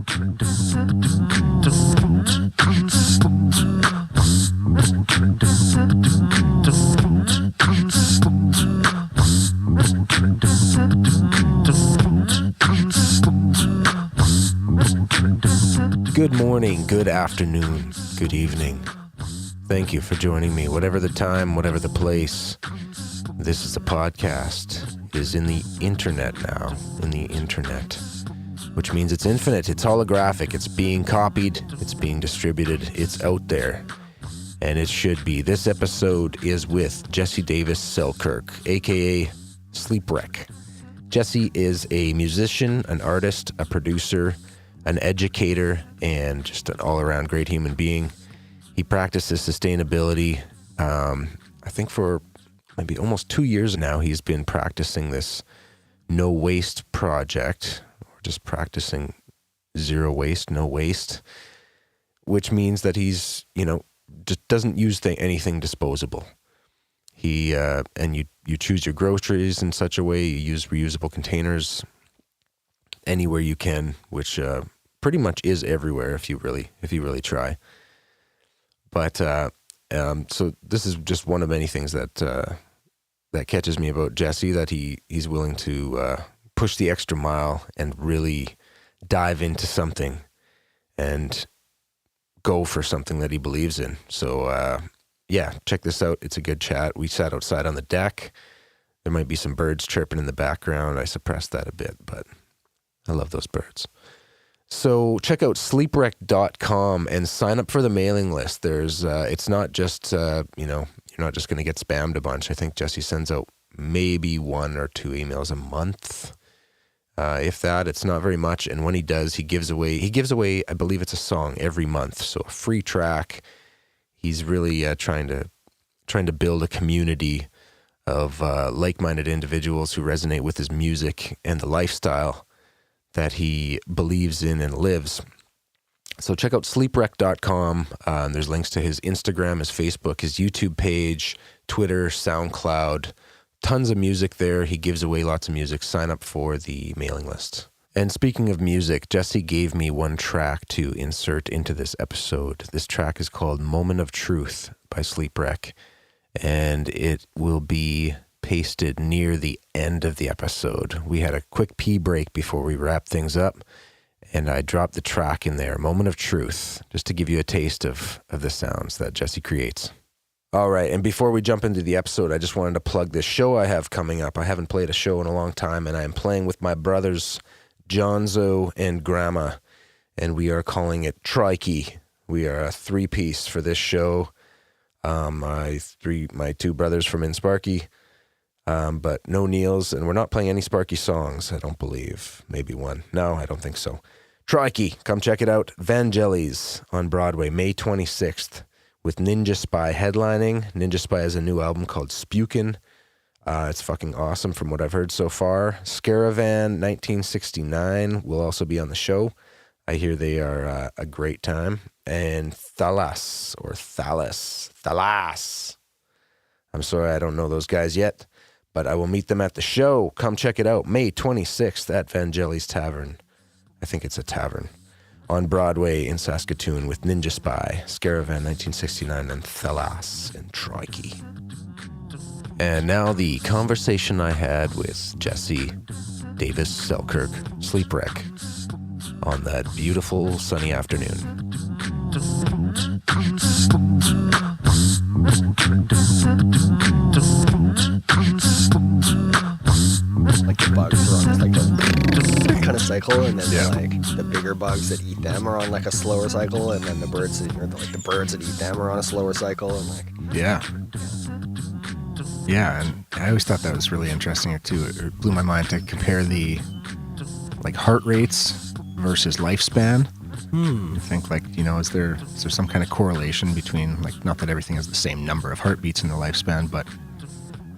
Good morning, good afternoon, good evening. Thank you for joining me. Whatever the time, whatever the place, this is a podcast. It is in the internet now, which means it's infinite, it's holographic, it's being copied, it's being distributed, it's out there, and it should be. This episode is with Jesse Davis Selkirk, aka SleepWreck. Jesse is a musician, an artist, a producer, an educator, and just an all-around great human being. He practices sustainability. I think for maybe almost 2 years now, he's been practicing this no waste project, or just practicing zero waste, no waste, which means that he's, just doesn't use anything disposable. He, and you choose your groceries in such a way, you use reusable containers anywhere you can, which pretty much is everywhere if you really try. But so this is just one of many things that catches me about Jesse, that he's willing to push the extra mile and really dive into something and go for something that he believes in. So yeah, check this out. It's a good chat. We sat outside on the deck. There might be some birds chirping in the background. I suppressed that a bit, but I love those birds. So check out SleepWreck.com and sign up for the mailing list. There's, it's not just, you're not just going to get spammed a bunch. I think Jesse sends out maybe 1 or 2 emails a month. If that, it's not very much. And when he does, he gives away, I believe it's a song every month. So a free track. He's really trying to build a community of like-minded individuals who resonate with his music and the lifestyle that he believes in and lives. So check out SleepWreck.com. There's links to his Instagram, his Facebook, his YouTube page, Twitter, SoundCloud. Tons of music there. He gives away lots of music. Sign up for the mailing list. And speaking of music, Jesse gave me one track to insert into this episode. This track is called Moment of Truth by SleepWreck, and it will be pasted near the end of the episode. We had a quick pee break before we wrap things up, and I dropped the track in there, Moment of Truth, just to give you a taste of the sounds that Jesse creates. All right, and before we jump into the episode, I just wanted to plug this show I have coming up. I haven't played a show in a long time, and I am playing with my brothers, Jonzo and Grandma, and we are calling it Trikey. We are a 3-piece for this show. My 2 brothers from Insparky, but no Neils, and we're not playing any Sparky songs, I don't believe. Maybe one. No, I don't think so. Trikey, come check it out. Vangelis on Broadway, May 26th, with Ninja Spy headlining. Ninja Spy has a new album called Spukin'. It's fucking awesome from what I've heard so far. Scaravan 1969 will also be on the show. I hear they are a great time. And Thalas. I'm sorry, I don't know those guys yet, but I will meet them at the show. Come check it out. May 26th at Vangelis Tavern. I think it's a tavern. On Broadway in Saskatoon with Ninja Spy, Scaravan 1969, and Thalas and Trikey. And now the conversation I had with Jesse Davis Selkirk, SleepWreck, on that beautiful sunny afternoon. Like the bugs are on this like a kind of cycle, and then like the bigger bugs that eat them are on like a slower cycle, and then the birds that eat them are on a slower cycle, and like Yeah, and I always thought that was really interesting too. It blew my mind to compare the like heart rates versus lifespan. You think like, is there some kind of correlation between, like, not that everything has the same number of heartbeats in the lifespan, but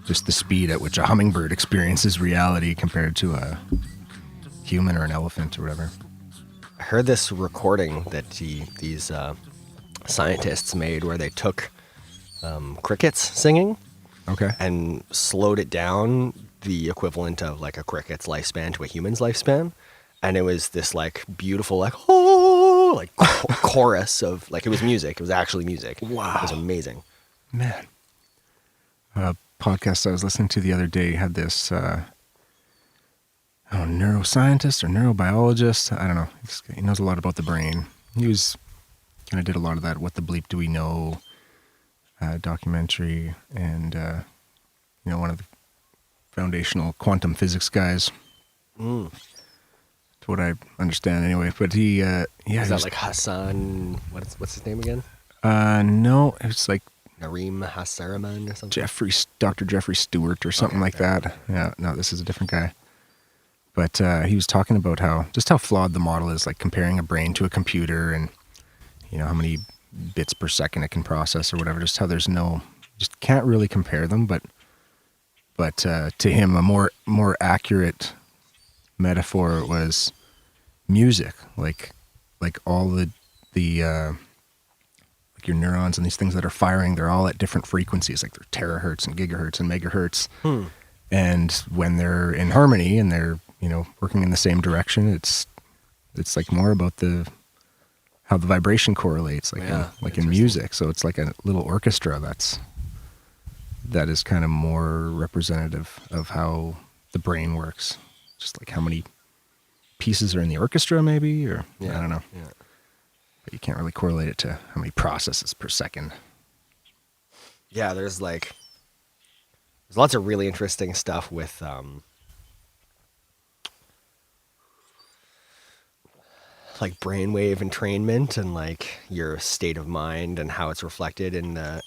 just the speed at which a hummingbird experiences reality compared to a human or an elephant or whatever. I heard this recording that these scientists made where they took crickets singing, and slowed it down the equivalent of like a cricket's lifespan to a human's lifespan, And it was this like beautiful, like, oh, like chorus of like, it was music. It was actually music. Wow. It was amazing. Man. A podcast I was listening to the other day had this neuroscientist or neurobiologist. I don't know. He knows a lot about the brain. He was kind of did a lot of that What the Bleep Do We Know documentary, and one of the foundational quantum physics guys. To what I understand anyway. But he Is that like Hassan, what's his name again? No, it's like Nareem Hassaraman or something? Dr. Jeffrey Stewart or something like that. Yeah, no, this is a different guy. But he was talking about how flawed the model is, like comparing a brain to a computer, and how many bits per second it can process or whatever. Just how just can't really compare them. But to him, a more accurate metaphor was music, like all the like your neurons and these things that are firing, they're all at different frequencies, like they're terahertz and gigahertz and megahertz. And when they're in harmony and they're working in the same direction, it's like more about how the vibration correlates, like in music. So it's like a little orchestra that is kind of more representative of how the brain works. Just like how many pieces are in the orchestra, maybe, or I don't know. Yeah. But you can't really correlate it to how many processes per second. Yeah, there's lots of really interesting stuff with like brainwave entrainment and like your state of mind and how it's reflected in the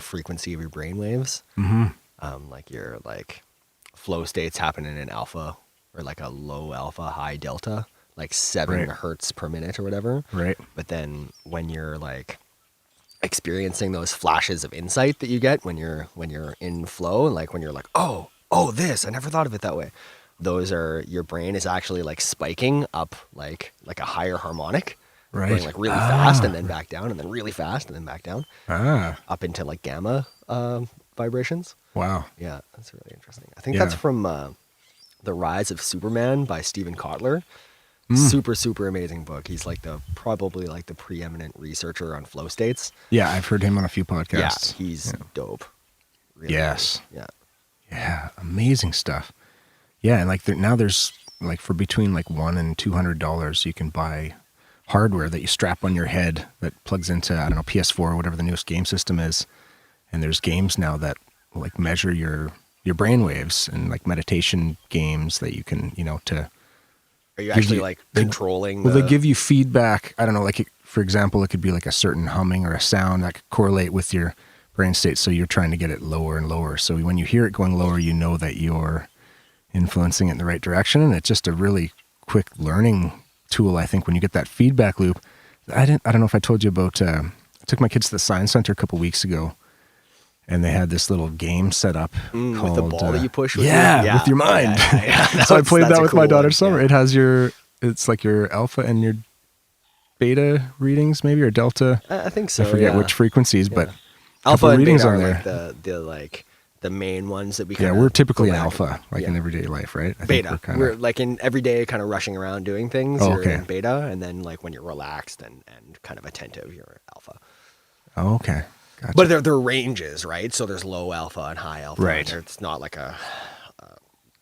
frequency of your brainwaves. Like your flow states happen in an alpha or like a low alpha, high delta, like 7 hertz per minute or whatever. Right. But then when you're like experiencing those flashes of insight that you get when you're in flow, like when you're like, oh, this, I never thought of it that way. Those are, your brain is actually like spiking up like a higher harmonic, going like really fast and then back down, and then really fast and then back down, up into like gamma vibrations. Wow. Yeah, that's really interesting. I think that's from The Rise of Superman by Stephen Kotler. Super, super amazing book. He's probably the preeminent researcher on flow states. Yeah, I've heard him on a few podcasts. Yeah, he's dope. Really, yes. Really. Yeah, amazing stuff. Yeah, and now there's for between $100 and $200, you can buy hardware that you strap on your head that plugs into, I don't know, PS4 or whatever the newest game system is. And there's games now that measure your brain waves, and meditation games that you can, Are you actually controlling? They give you feedback. I don't know, for example, it could be a certain humming or a sound that could correlate with your brain state. So you're trying to get it lower and lower. So when you hear it going lower, you know that you're influencing it in the right direction. And it's just a really quick learning tool, I think, when you get that feedback loop. I don't know if I told you about, I took my kids to the science center a couple weeks ago, and they had this little game set up called, with the ball that you push with with your mind. Yeah. So I played that with my daughter summer. Yeah. It has it's like your alpha and your beta readings, maybe, or delta. I think so. I forget which frequencies, but alpha and readings beta on are there. the main ones that we we're typically an alpha, in everyday life, right? I beta. think we're in everyday kind of rushing around doing things. You're in beta, and then when you're relaxed and kind of attentive, you're alpha. Oh, okay. Gotcha. But there are ranges, right? So there's low alpha and high alpha. Right. It's not like a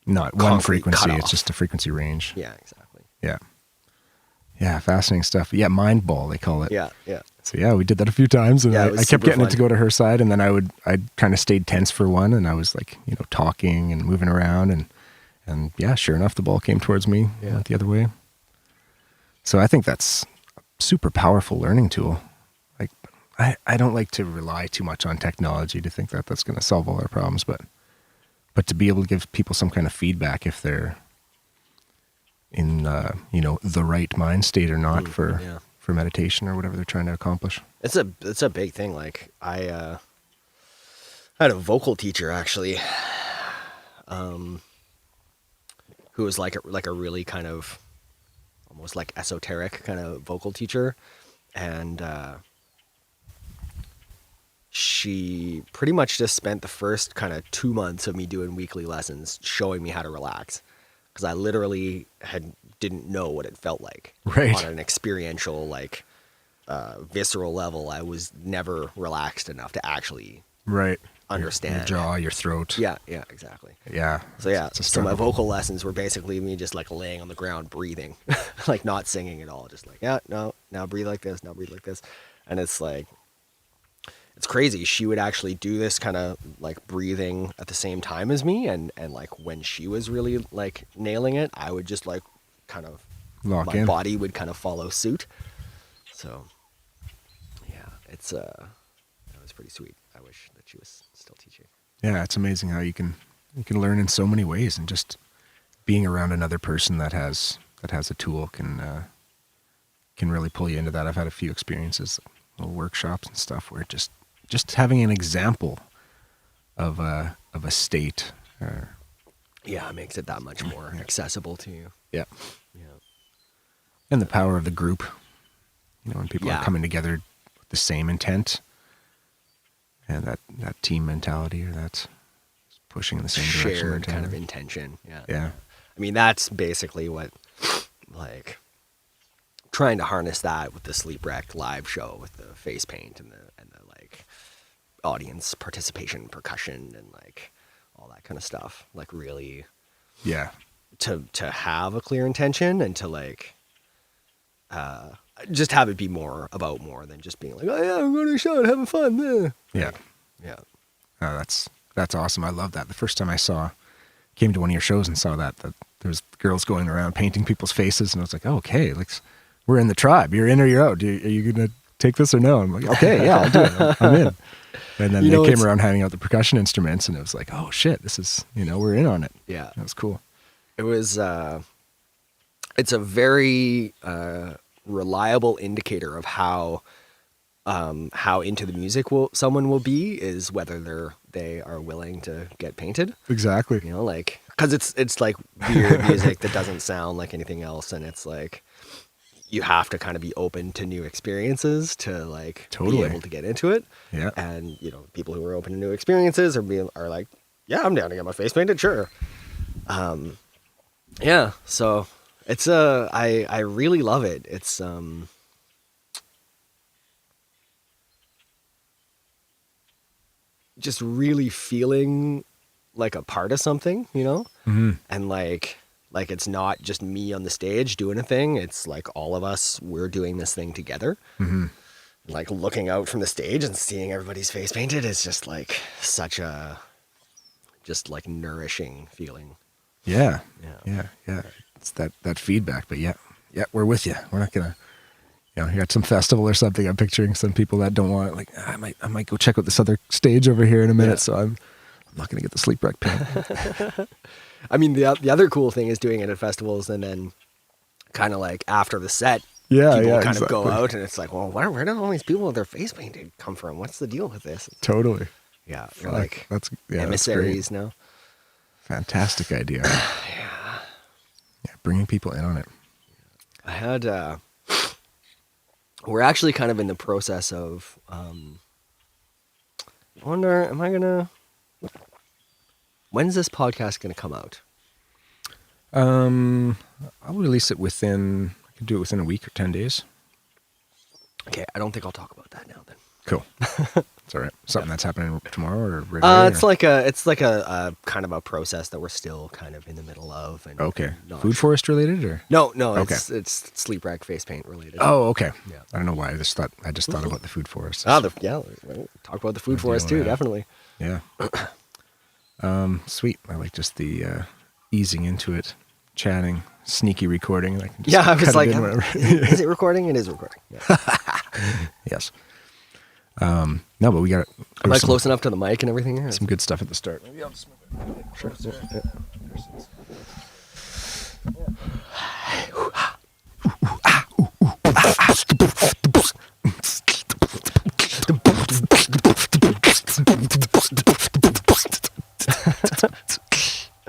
not one frequency. cutoff. It's just a frequency range. Yeah, exactly. Yeah. Yeah, fascinating stuff. Yeah, mind ball, they call it. Yeah. So we did that a few times, and I kept getting it to go to her side, and then I kind of stayed tense for one, and I was talking and moving around, and sure enough, the ball came towards me, went the other way. So I think that's a super powerful learning tool. I don't like to rely too much on technology to think that that's going to solve all our problems, but to be able to give people some kind of feedback if they're in the right mind state or not for meditation or whatever they're trying to accomplish. It's a big thing. I had a vocal teacher actually, who was like a really kind of almost esoteric kind of vocal teacher, and she pretty much just spent the first kind of 2 months of me doing weekly lessons showing me how to relax, because I literally had didn't know what it felt like. Right. On an experiential, like, visceral level, I was never relaxed enough to actually Right. understand. Your jaw, your throat. Yeah, exactly. Yeah. So yeah, It's a so my struggle. vocal lessons were basically me just like laying on the ground breathing, like not singing at all, just like, yeah, no, now breathe like this, now breathe like this. And it's like, it's crazy. She would actually do this kind of like breathing at the same time as me, and like when she was really like nailing it, I would just like kind of Lock my in. body would kind of follow suit. So yeah, it's that was pretty sweet. I wish that she was still teaching. Yeah, it's amazing how you can learn in so many ways, and just being around another person that has a tool can really pull you into that. I've had a few experiences, little workshops and stuff, where just having an example of a state. Yeah, it makes it that much more accessible to you. Yeah. Yeah. And the power of the group. You know, when people Yeah. are coming together with the same intent, and that team mentality, or that pushing in the same direction. Shared kind of mentality. intention. Yeah. Yeah. I mean, that's basically what, like, trying to harness that with the SleepWreck live show with the face paint and the like audience participation, percussion, and like all that kind of stuff. Like, really Yeah. to have a clear intention, and to like just have it be more than just being like, oh yeah, I'm going to a show and having fun. Yeah. Yeah. Oh, that's awesome. I love that. The first time I came to one of your shows and saw that there was girls going around painting people's faces, and I was like, oh, okay, like, we're in the tribe. You're in or you're out. Are you going to take this or no? I'm like, okay, yeah, I'll do it. I'm in. And then they came around handing out the percussion instruments, and it was like, oh shit, this is, we're in on it. Yeah. That was cool. It was, it's a very reliable indicator of how into the music someone will be, is whether they are willing to get painted. Exactly. Like, because it's like weird music that doesn't sound like anything else, and it's like you have to kind of be open to new experiences to like Totally. be able to get into it. Yeah. And people who are open to new experiences are like, yeah, I'm down to get my face painted, sure. Yeah, so it's I really love it. It's just really feeling like a part of something, Mm-hmm. and like it's not just me on the stage doing a thing. It's like all of us, we're doing this thing together. Mm-hmm. Like looking out from the stage and seeing everybody's face painted is just like such a just like nourishing feeling. Yeah. Yeah. Yeah. It's that feedback, but yeah, we're with you. We're not gonna, you're at some festival or something. I'm picturing some people that don't want it. Like, I might go check out this other stage over here in a minute. Yeah. So I'm not gonna get the SleepWreck pin. I mean, the other cool thing is doing it at festivals, and then kind of like after the set, Yeah, people yeah, kind of go exactly. out, and it's like, well, where do all these people with their face painted come from? What's the deal with this? Totally. Yeah, Fuck, you're like that's great. emissaries now. Fantastic idea. Yeah, bringing people in on it. I had we're actually kind of in the process of I wonder, when's this podcast gonna come out? I'll release it I could do it within a week or 10 days. Okay, I don't think I'll talk about that now then. Cool. It's all right. Something that's happening tomorrow or right away, It's or- like a kind of a process that we're still kind of in the middle of. And Okay. not Food sure. forest related or? No, Okay. it's SleepWreck face paint related. Oh, okay. Yeah. I don't know why. I just thought about the food forest. We'll talk about the food We're forest dealing too, with that. definitely. Yeah. Sweet. I like just the easing into it, chatting, sneaky recording. I can just Yeah, I was cut it like, in whenever. is it recording? It is recording. Yeah. Yes. No, but we got Am I close enough to the mic and everything here? some good stuff at the start. Maybe I'll just move it. Sure. Yeah.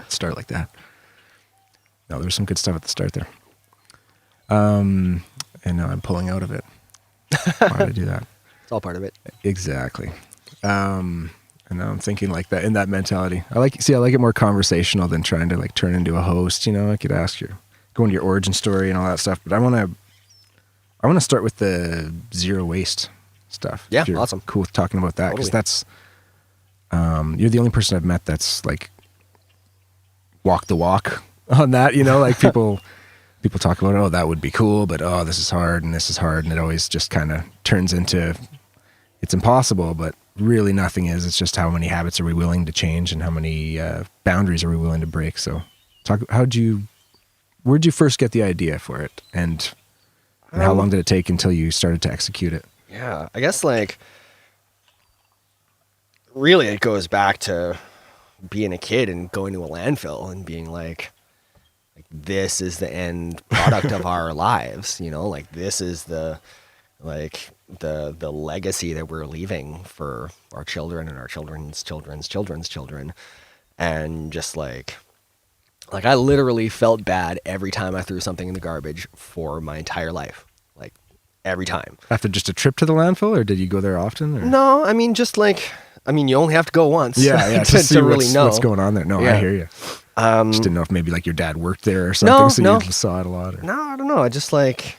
Start like that. No, there's some good stuff at the start there. And now I'm pulling out of it. Why did I do that? It's all part of it. Exactly. And now I'm thinking like that, in that mentality. I like it more conversational than trying to like turn into a host. I could go go into your origin story and all that stuff, but I want to start with the zero waste stuff. Yeah, if you're awesome. cool with talking about that, because Totally. that's you're the only person I've met that's like walk the walk on that. You know, like people talk about, oh, that would be cool, but oh, this is hard and this is hard, and it always just kind of turns into it's impossible, but really nothing is. It's just how many habits are we willing to change and how many boundaries are we willing to break. So where'd you first get the idea for it, and how long did it take until you started to execute it? Yeah, I guess like really it goes back to being a kid and going to a landfill and being like this is the end product of our lives, you know, like this is the legacy that we're leaving for our children and our children's children's children's children. And just like I literally felt bad every time I threw something in the garbage for my entire life. Like every time. After just a trip to the landfill, or did you go there often? Or? No, I mean, just like, you only have to go once Yeah, to see really know what's going on there. No, Yeah. I hear you. Just didn't know if maybe like your dad worked there or something, No. you saw it a lot. Or... No, I don't know. I just like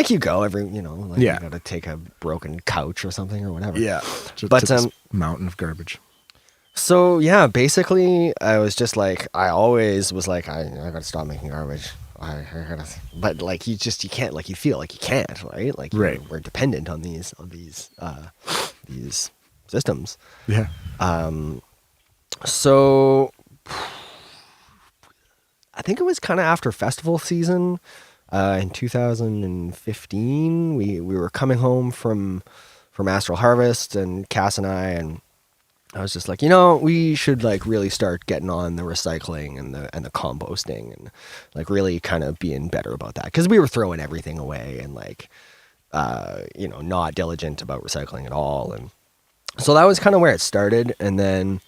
you go every, you know, like Yeah. you got to take a broken couch or something or whatever. Yeah, But, to this mountain of garbage. So yeah, basically I was just like, I always was like, I got to stop making garbage. I gotta, but like you can't, like you feel like you can't, right? Like Right. we're dependent on these systems. Yeah. So I think it was kind of after festival season in 2015. We were coming home from Astral Harvest, and Cass and I was just like, you know, we should like really start getting on the recycling and the composting and like really kind of being better about that, because we were throwing everything away and like you know, not diligent about recycling at all. And so that was kind of where it started. And then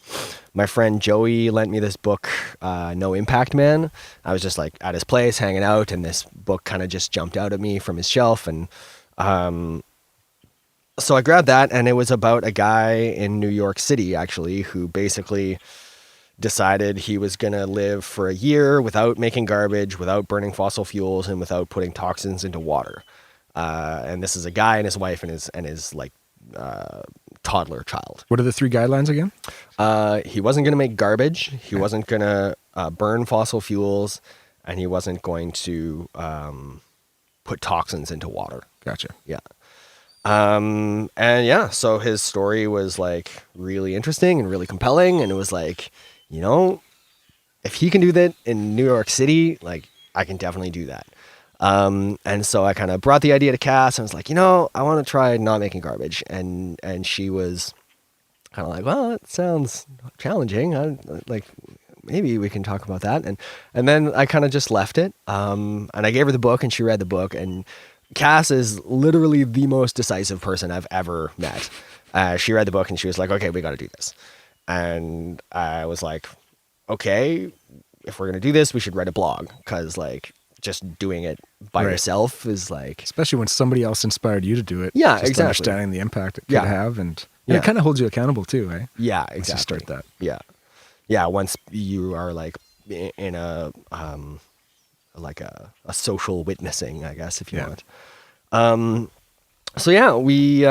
my friend Joey lent me this book, No Impact Man. I was just like at his place hanging out, and this book kind of just jumped out at me from his shelf. And so I grabbed that, and it was about a guy in New York City, actually, who basically decided he was going to live for a year without making garbage, without burning fossil fuels, and without putting toxins into water. And this is a guy and his wife and his like toddler child. What are the 3 guidelines again? He wasn't going to make garbage. He wasn't going to burn fossil fuels, and he wasn't going to put toxins into water. Gotcha. Yeah. And yeah, so his story was like really interesting and really compelling. And it was like, you know, if he can do that in New York City, like I can definitely do that. And so I kind of brought the idea to Cass and was like, you know, I want to try not making garbage. And she was kind of like, well, it sounds challenging. Like maybe we can talk about that. And then I kind of just left it. And I gave her the book, and she read the book, and Cass is literally the most decisive person I've ever met. She read the book and she was like, okay, we got to do this. And I was like, okay, if we're going to do this, we should write a blog, because like just doing it by yourself is like, especially when somebody else inspired you to do it. Yeah, just exactly. Understanding the impact it could Yeah. have, and Yeah. it kind of holds you accountable too, eh? yeah, Once exactly. you start that. Yeah. Yeah. Once you are like in a, like a social witnessing, I guess, if you want. So yeah, we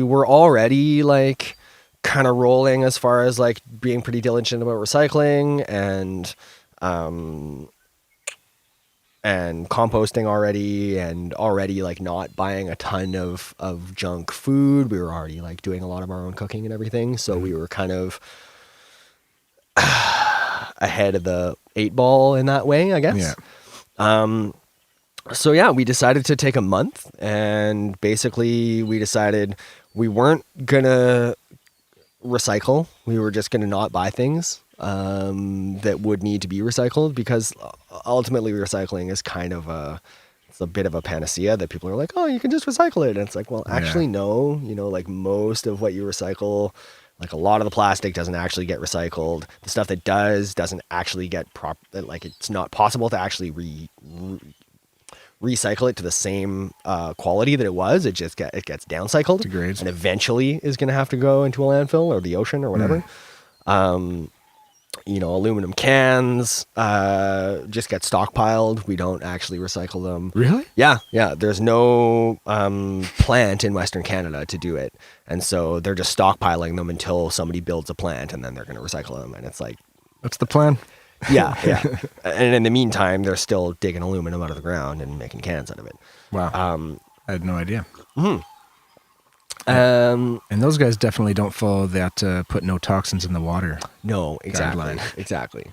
were already like kind of rolling as far as like being pretty diligent about recycling and composting already, and already like not buying a ton of junk food. We were already like doing a lot of our own cooking and everything. So we were kind of ahead of the 8 ball in that way, I guess. Yeah. So yeah, we decided to take a month, and basically we decided we weren't gonna recycle. We were just gonna not buy things that would need to be recycled, because ultimately recycling is kind of it's a bit of a panacea that people are like, oh, you can just recycle it. And it's like, well, actually, no, you know, like most of what you recycle, like a lot of the plastic doesn't actually get recycled. The stuff that doesn't actually get like it's not possible to actually recycle it to the same quality that it was. It just gets downcycled. Degrades. And eventually is going to have to go into a landfill or the ocean or whatever. aluminum cans just get stockpiled. We don't actually recycle them. Really? Yeah. There's no plant in Western Canada to do it. And so they're just stockpiling them until somebody builds a plant, and then they're going to recycle them. And it's like, That's the plan. yeah. And in the meantime, they're still digging aluminum out of the ground and making cans out of it. Wow. I had no idea. And those guys definitely don't follow that put no toxins in the water. no, exactly. Guideline. Exactly.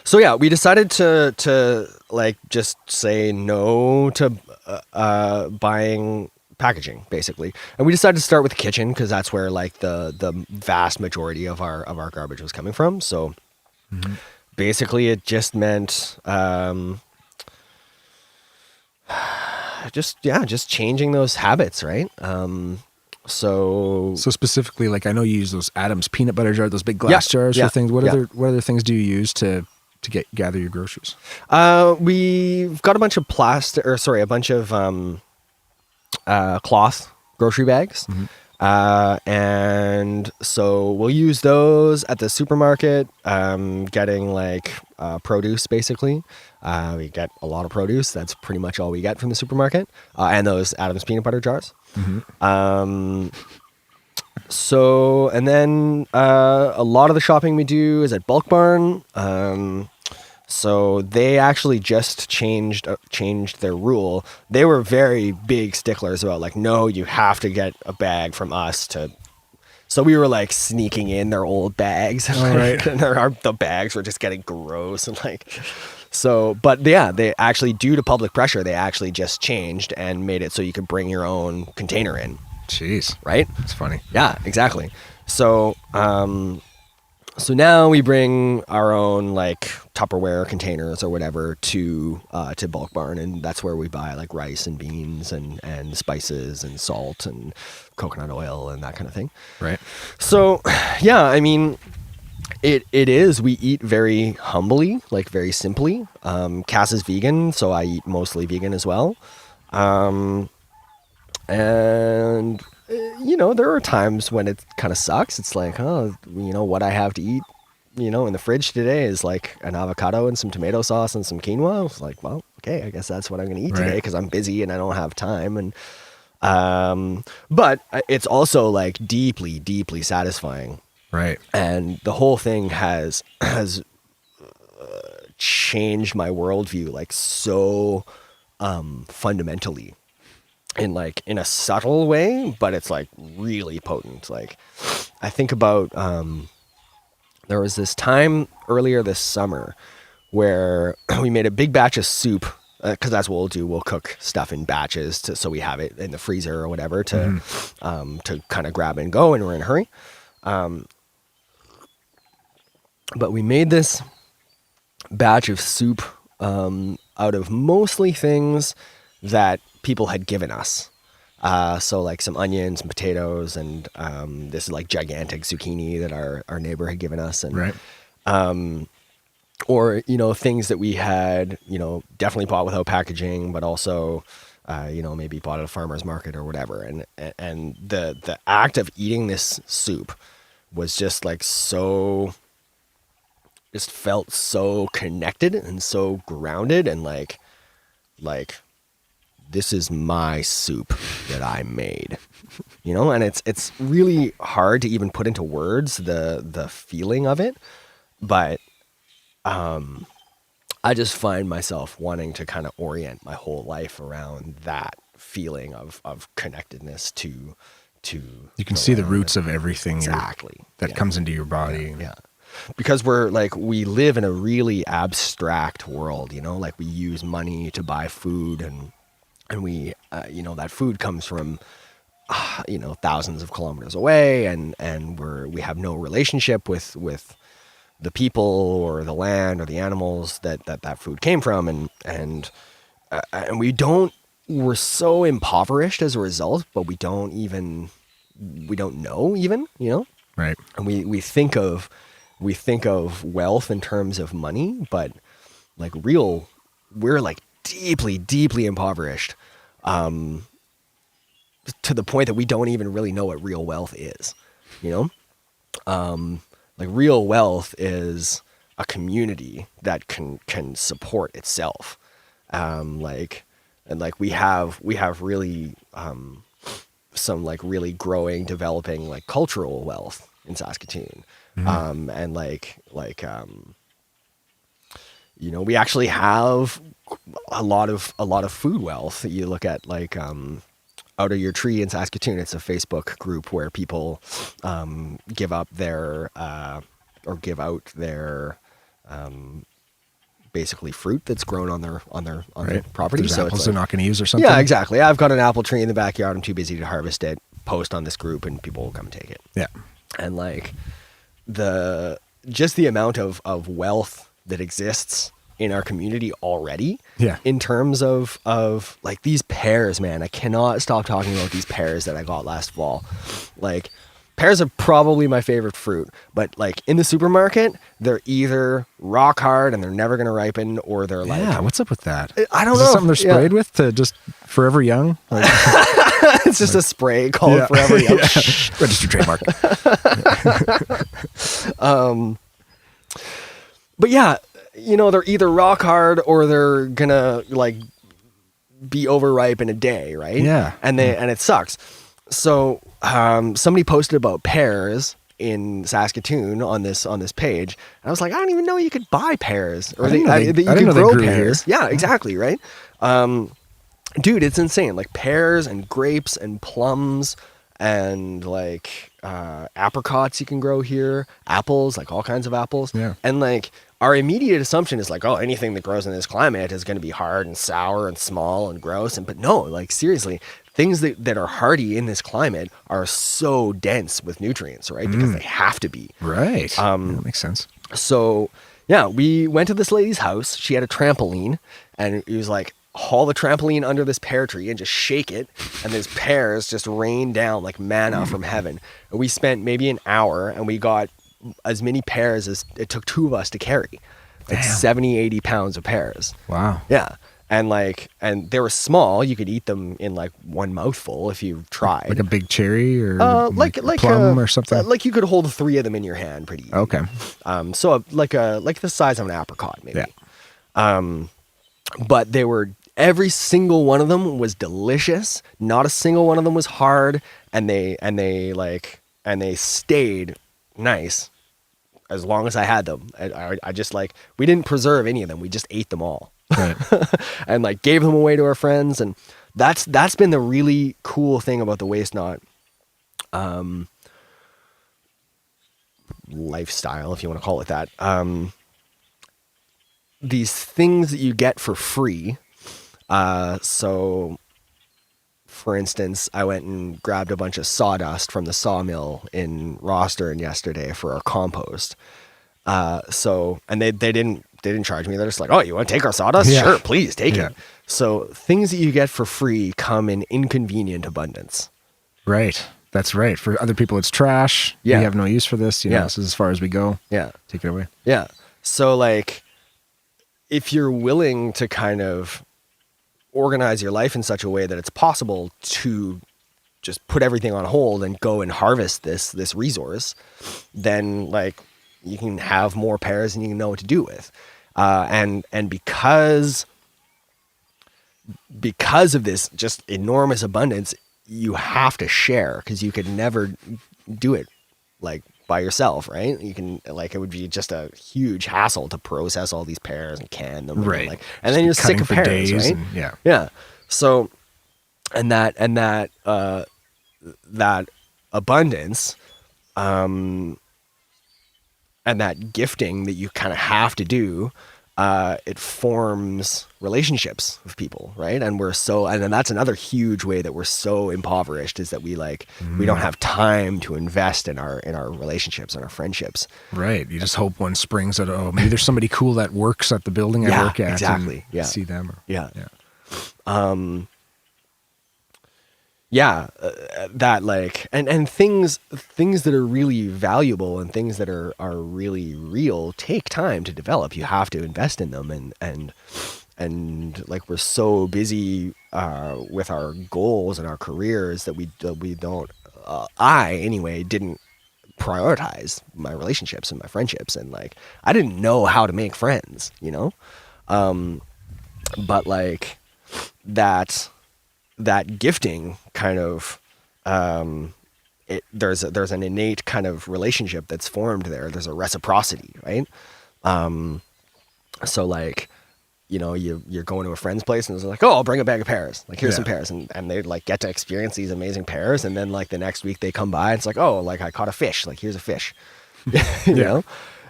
So yeah, we decided to like just say no to buying packaging, basically. And we decided to start with the kitchen because that's where like the vast majority of our garbage was coming from. So basically it just meant just changing those habits, right? So specifically, like I know you use those Adams peanut butter jars, those big glass jars for things. What other things do you use to gather your groceries? We've got a bunch of cloth grocery bags. And so we'll use those at the supermarket, getting like produce, basically. We get a lot of produce. That's pretty much all we get from the supermarket. And those Adams peanut butter jars. So, and then a lot of the shopping we do is at Bulk Barn. So they actually just changed their rule. They were very big sticklers about like, no, you have to get a bag from us to. So we were like sneaking in their old bags, and, right. and the bags were just getting gross and like. So, but yeah, they actually, due to public pressure, they actually just changed and made it so you could bring your own container in. Jeez, right? It's funny. Yeah, exactly. So, so now we bring our own like Tupperware containers or whatever to Bulk Barn, and that's where we buy like rice and beans and spices and salt and coconut oil and that kind of thing. Right. So, yeah, I mean, it is. We eat very humbly, like very simply. Cass is vegan, so I eat mostly vegan as well. And there are times when it kind of sucks. It's like, what I have to eat, in the fridge today is like an avocado and some tomato sauce and some quinoa. It's like, well, okay, I guess that's what I'm going to eat today because I'm busy and I don't have time. And, but it's also like deeply, deeply satisfying. Right. And the whole thing has changed my worldview like so fundamentally. In a subtle way, but it's like really potent. Like I think about there was this time earlier this summer where we made a big batch of soup because that's what we'll do. We'll cook stuff in batches so we have it in the freezer or whatever to kind of grab and go, and we're in a hurry. But we made this batch of soup out of mostly things that people had given us. So like some onions and potatoes and this like gigantic zucchini that our neighbor had given us. And, right. Or, things that we had, definitely bought without packaging, but also, maybe bought at a farmer's market or whatever. And the act of eating this soup was just like just felt so connected and so grounded and like this is my soup that I made, and it's really hard to even put into words the feeling of it. But, I just find myself wanting to kind of orient my whole life around that feeling of connectedness to you can see the roots of everything exactly that comes into your body. Yeah. Because we live in a really abstract world, like we use money to buy food and we, that food comes from, thousands of kilometers away and we have no relationship with the people or the land or the animals that food came from. And we're so impoverished as a result, but we don't know even, Right. And we think of wealth in terms of money, but like we're like deeply, deeply impoverished, to the point that we don't even really know what real wealth is, Like real wealth is a community that can support itself. We have really some like really growing, developing like cultural wealth in Saskatoon. You know, we actually have a lot of food wealth. You look at like Out of Your Tree in Saskatoon. It's a Facebook group where people give out their basically fruit that's grown on their property. There's So apples it's they're like, not going to use or something. yeah, exactly. I've got an apple tree in the backyard. I'm too busy to harvest it. Post on this group and people will come and take it. Yeah. And like the amount of wealth that exists in our community already. Yeah. In terms of like these pears, man, I cannot stop talking about these pears that I got last fall. Like pears are probably my favorite fruit, but like in the supermarket, they're either rock hard and they're never going to ripen, or they're like, Yeah, what's up with that? I don't Is know. this something they're sprayed with to just forever young? Like, It's just a spray called Forever Young. Registered trademark. But yeah, you know, they're either rock hard or they're gonna like be overripe in a day, right? Yeah. And it sucks. So somebody posted about pears in Saskatoon on this page, and I was like, I don't even know you could buy pears, or that you could grow pears. Here. Yeah, exactly, right? Dude, it's insane. Like pears and grapes and plums and like apricots you can grow here, apples, like all kinds of apples. Yeah. And like our immediate assumption is like, oh, anything that grows in this climate is going to be hard and sour and small and gross. But no, like seriously, things that are hardy in this climate are so dense with nutrients, right? Because they have to be. Right. That makes sense. So yeah, we went to this lady's house. She had a trampoline, and it was like, haul the trampoline under this pear tree and just shake it, and these pears just rain down like manna from heaven. And we spent maybe an hour, and we got as many pears as it took two of us to carry, like 70, 80 pounds of pears. Wow. Yeah. And they were small. You could eat them in like one mouthful if you tried. Like a big cherry or like a plum or something? Like you could hold 3 of them in your hand pretty easy. Okay. So like the size of an apricot maybe. Yeah. But every single one of them was delicious. Not a single one of them was hard, and they stayed nice as long as I had them. I just like, we didn't preserve any of them. We just ate them all. Right. And like gave them away to our friends, and that's been the really cool thing about the Waste Not lifestyle, if you want to call it that. These things that you get for free. So for instance, I went and grabbed a bunch of sawdust from the sawmill in Rosthern yesterday for our compost. And they didn't charge me. They're just like, oh, you want to take our sawdust? Yeah. Sure, please take Yeah. it. So things that you get for free come in inconvenient abundance. Right. That's right. For other people, it's trash. Yeah. We have no use for this. You know, Yeah. this is as far as we go. Yeah. Take it away. Yeah. So like, if you're willing to kind of organize your life in such a way that it's possible to just put everything on hold and go and harvest this resource, then like you can have more pears and you know what to do with. And because of this just enormous abundance, you have to share, because you could never do it like by yourself, right? You can, like, it would be just a huge hassle to process all these pears and can them, Right. And then you're sick of for pears, days right? and- yeah. Yeah. So, and that abundance, and that gifting that you kind of have to do, it forms relationships with people, right? And and that's another huge way that we're so impoverished, is that we don't have time to invest in our relationships and our friendships. Right. You just hope one springs out, oh, maybe there's somebody cool that works at the building I work at. Exactly. And Yeah. see them. Yeah. Yeah. That like, and things that are really valuable and things that are really real take time to develop. You have to invest in them, and like, we're so busy with our goals and our careers that we don't, I anyway didn't prioritize my relationships and my friendships, and like I didn't know how to make friends, you know. But like that gifting kind of there's an innate kind of relationship that's formed there. There's a reciprocity, right? So like, you know, you're going to a friend's place and it's like, oh, I'll bring a bag of pears. Like, here's some pears. And they like get to experience these amazing pears. And then like the next week they come by, it's like, oh, like I caught a fish. Like, here's a fish, you know?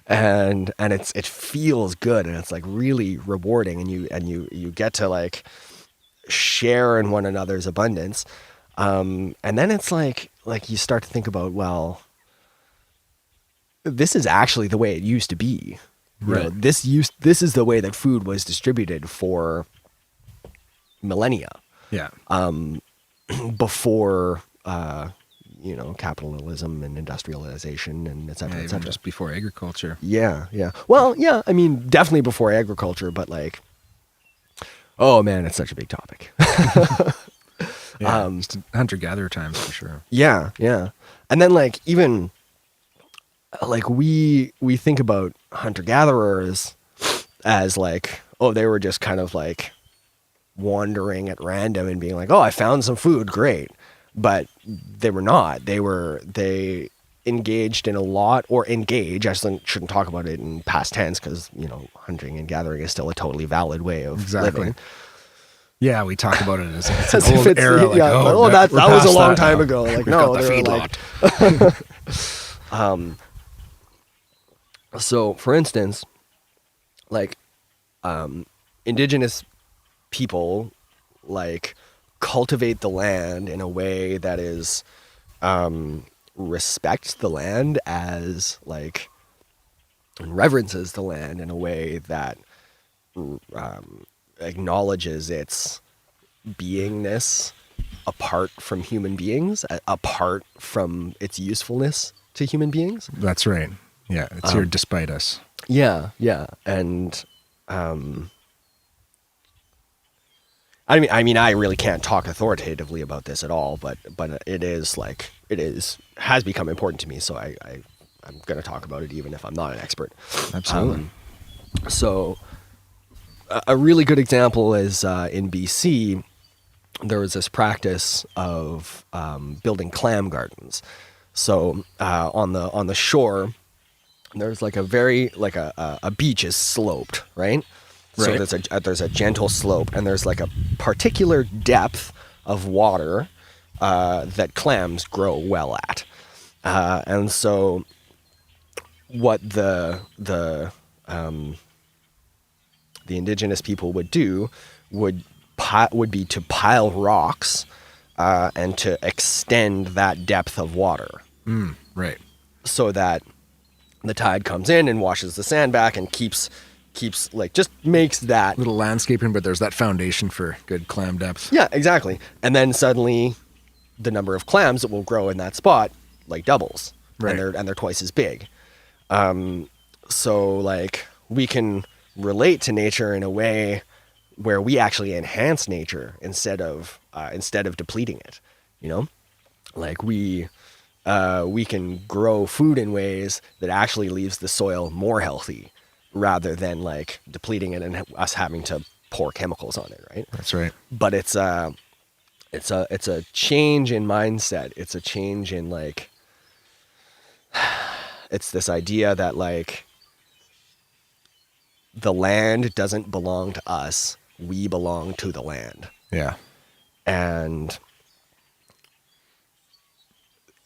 And it feels good. And it's like really rewarding. And you get to like share in one another's abundance. And then it's like you start to think about, well, this is actually the way it used to be. You know, this is the way that food was distributed for millennia. Yeah. Before you know, capitalism and industrialization and et cetera, et cetera. Just before agriculture. Yeah, yeah. Well, yeah, I mean, definitely before agriculture, but like, oh man, it's such a big topic. It's hunter-gatherer times for sure. Yeah, yeah. And then like even like we think about hunter-gatherers as like, oh, they were just kind of like wandering at random and being like, oh, I found some food, great. But they were not. They engaged in a lot, or engage. I shouldn't talk about it in past tense because, you know, hunting and gathering is still a totally valid way of living. Yeah, we talk about it as it's an old era. Like, that was a long time ago. Like, no, the feedlot. So, for instance, like, indigenous people, like, cultivate the land in a way that is, respects the land as, like, and reverences the land in a way that, acknowledges its beingness apart from human beings, apart from its usefulness to human beings. That's right. Yeah, it's here despite us. Yeah, yeah. And I mean, I really can't talk authoritatively about this at all, but has become important to me, so I'm going to talk about it even if I'm not an expert. Absolutely. So a really good example is in BC, there was this practice of building clam gardens. So on the shore, there's like a beach is sloped, right? So there's a gentle slope, and there's like a particular depth of water that clams grow well at. And so what the indigenous people would do would be to pile rocks and to extend that depth of water. Right. So that the tide comes in and washes the sand back and keeps like, just makes that little landscaping, but there's that foundation for good clam depth. Yeah, exactly. And then suddenly the number of clams that will grow in that spot like doubles. Right. And they're twice as big. So like we can relate to nature in a way where we actually enhance nature instead of depleting it, you know? Like we can grow food in ways that actually leaves the soil more healthy rather than like depleting it and us having to pour chemicals on it, right? That's right. But it's a change in mindset. It's a change in like, it's this idea that like the land doesn't belong to us. We belong to the land. Yeah. And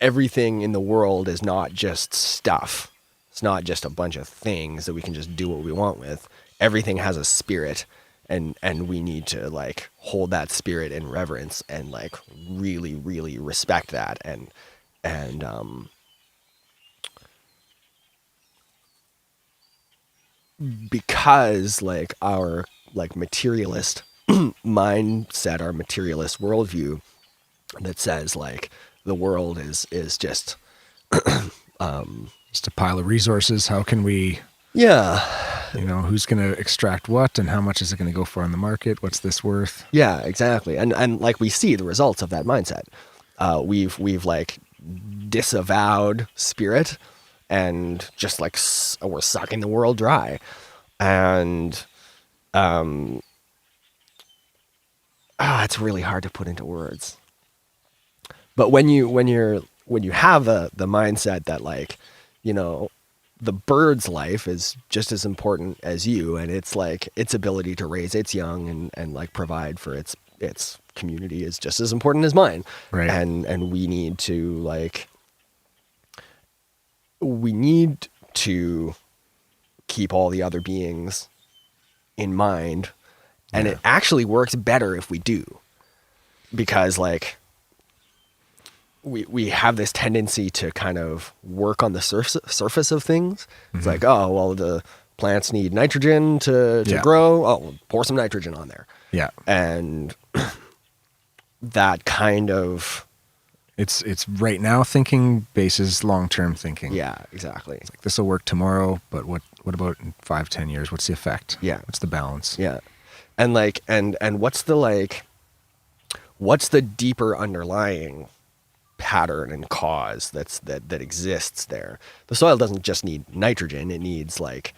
everything in the world is not just stuff. It's not just a bunch of things that we can just do what we want with. Everything has a spirit, and we need to like hold that spirit in reverence and like really, really respect that and because like our like materialist mindset, our materialist worldview that says like the world is just just a pile of resources. How can we, who's going to extract what and how much is it going to go for on the market? What's this worth? Yeah, exactly. And like we see the results of that mindset. We've like disavowed spirit, and just like we're sucking the world dry. And it's really hard to put into words. But when you have the mindset that, like, you know, the bird's life is just as important as you, and it's like its ability to raise its young and like provide for its community is just as important as mine. Right. And we need to keep all the other beings in mind. And it actually works better if we do, because like we have this tendency to kind of work on the surface of things. It's like, oh, well, the plants need nitrogen to grow. Oh, we'll pour some nitrogen on there. Yeah. And that kind of... It's right now thinking basis long-term thinking. Yeah, exactly. It's like, this will work tomorrow, but what about in 5-10 years? What's the effect? Yeah. What's the balance? Yeah. And like, and what's the deeper underlying pattern and cause that exists there? The soil doesn't just need nitrogen. It needs like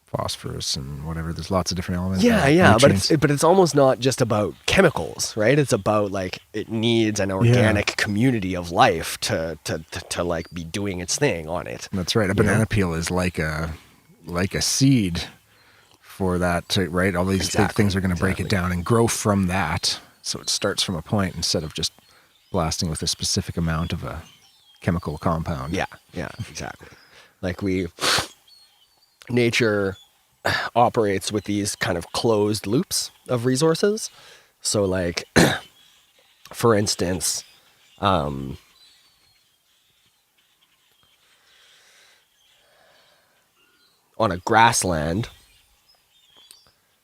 phosphorus and whatever. There's lots of different elements. Yeah. But it's almost not just about chemicals, right? It's about like, it needs an organic community of life to like be doing its thing on it. That's right. A banana peel is like a seed for that, right? All these big things are going to break it down and grow from that. So it starts from a point instead of just blasting with a specific amount of a chemical compound. Yeah, exactly. Like nature operates with these kind of closed loops of resources. So like, for instance, on a grassland,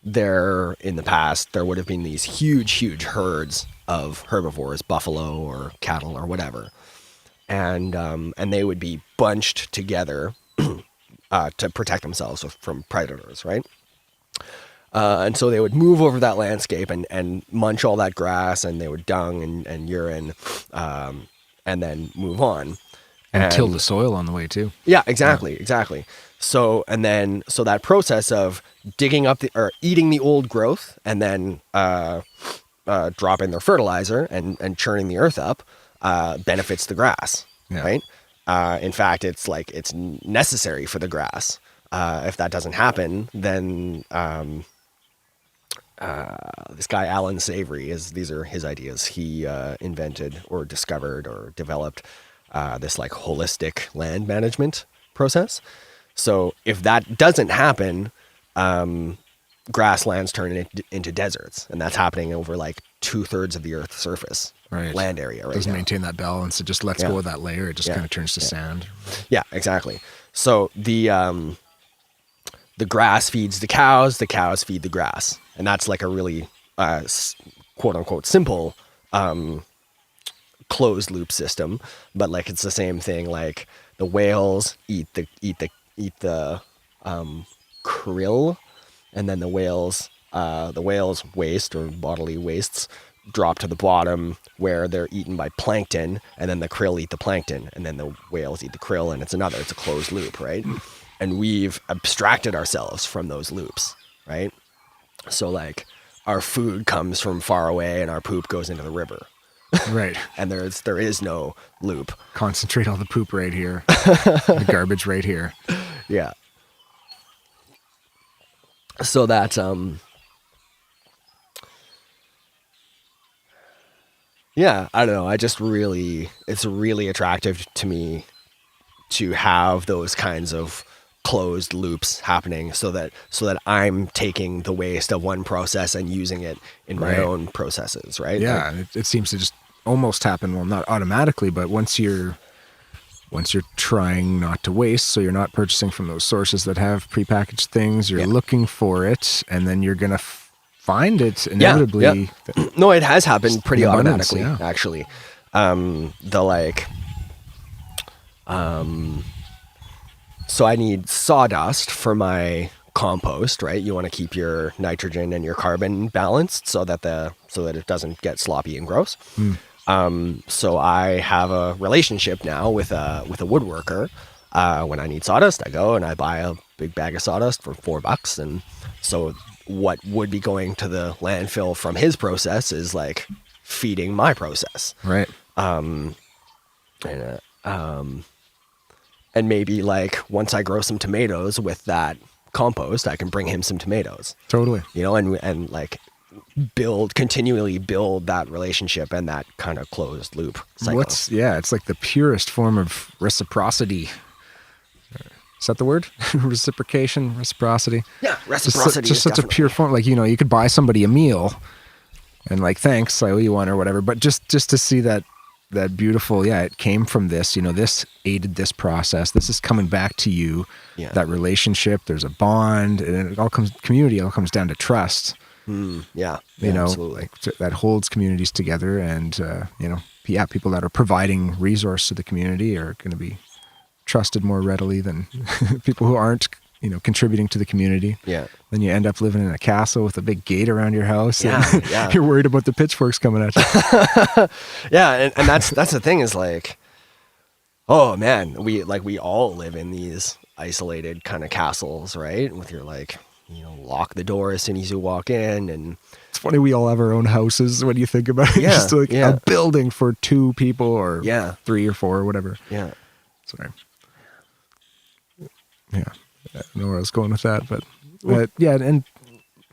in the past, there would have been these huge herds of herbivores, buffalo or cattle or whatever. And they would be bunched together to protect themselves from predators, right? And so they would move over that landscape and munch all that grass, and they would dung and urine, and then move on. And till the soil on the way too. Yeah, exactly. So that process of digging up or eating the old growth and then dropping their fertilizer and churning the earth up benefits the grass, right? In fact, it's necessary for the grass. If that doesn't happen, then this guy Alan Savory, these are his ideas. He invented or discovered or developed this like holistic land management process. So if that doesn't happen, grasslands turn into deserts, and that's happening over like 2/3 of the Earth's surface land area right doesn't now. maintain that balance. It just lets go of that layer. It just kind of turns to sand. Yeah, exactly. So the grass feeds the cows feed the grass, and that's like a really quote unquote simple closed loop system. But like, it's the same thing. Like, the whales eat the krill, and then the whales waste or bodily wastes drop to the bottom where they're eaten by plankton, and then the krill eat the plankton, and then the whales eat the krill, and it's a closed loop, right? And we've abstracted ourselves from those loops, right? So like, our food comes from far away and our poop goes into the river. Right. And there is no loop. Concentrate all the poop right here. The garbage right here. Yeah. So that I don't know. It's really attractive to me to have those kinds of closed loops happening, so that I'm taking the waste of one process and using it in my own processes, right? Yeah, like, it seems to just almost happen. Well, not automatically, but once you're trying not to waste, so you're not purchasing from those sources that have prepackaged things, you're looking for it, and then you're gonna find it inevitably. Yeah. No, it has happened pretty automatically, yeah. actually. So I need sawdust for my compost, right? You want to keep your nitrogen and your carbon balanced so that it doesn't get sloppy and gross. So I have a relationship now with a woodworker. When I need sawdust, I go and I buy a big bag of sawdust for $4. And so what would be going to the landfill from his process is like feeding my process. Right. And maybe like once I grow some tomatoes with that compost, I can bring him some tomatoes. Totally. You know, and like continually build that relationship and that kind of closed loop cycle. It's like the purest form of reciprocity. Is that the word? Reciprocation, reciprocity. Yeah, reciprocity. Just such a pure form. Like, you know, you could buy somebody a meal and like, thanks, I owe you one or whatever. But just to see that beautiful, it came from this, you know, this aided this process. This is coming back to you. Yeah. That relationship, there's a bond, and community all comes down to trust. You know, absolutely. Like, that holds communities together, and people that are providing resource to the community are going to be trusted more readily than people who aren't, you know, contributing to the community. Yeah. Then you end up living in a castle with a big gate around your house. Yeah. And Yeah. You're worried about the pitchforks coming at you. Yeah. And that's the thing is like, oh man, we all live in these isolated kind of castles, right? With your like, you know, lock the door as soon as you walk in. And it's funny, we all have our own houses when you think about it. Yeah, Just like a building for 2 people or 3 or 4 or whatever. Yeah. Sorry. Yeah. I don't know where I was going with that, but and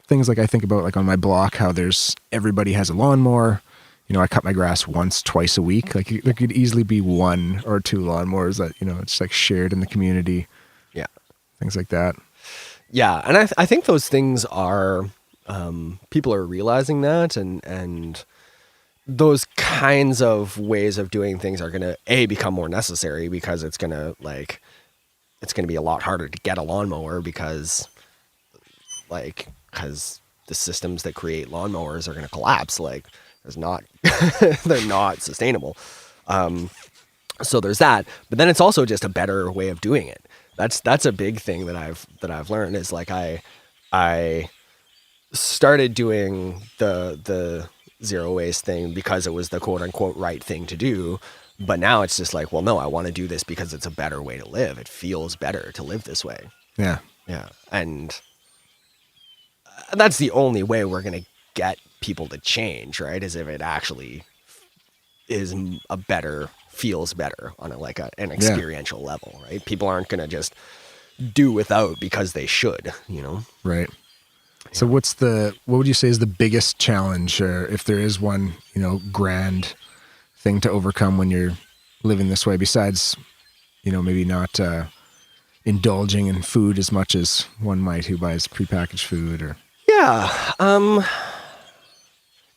things like I think about like on my block, how everybody has a lawnmower. You know, I cut my grass once, twice a week. Like there could easily be 1 or 2 lawnmowers that, you know, it's like shared in the community. Yeah. Things like that. Yeah. And I think those things are, people are realizing that, and those kinds of ways of doing things are going to become more necessary because it's going to be a lot harder to get a lawnmower because the systems that create lawnmowers are going to collapse. Like they're not sustainable. So there's that, but then it's also just a better way of doing it. That's a big thing that I've learned is like I started doing the zero waste thing because it was the quote unquote right thing to do. But now it's just like, well, no, I want to do this because it's a better way to live. It feels better to live this way. Yeah. Yeah. And that's the only way we're going to get people to change, right? Is if it actually feels better on an experiential level, right? People aren't going to just do without because they should, you know? Right. So what would you say is the biggest challenge, or if there is one, you know, grand thing to overcome when you're living this way, besides, you know, maybe not indulging in food as much as one might who buys prepackaged food? Or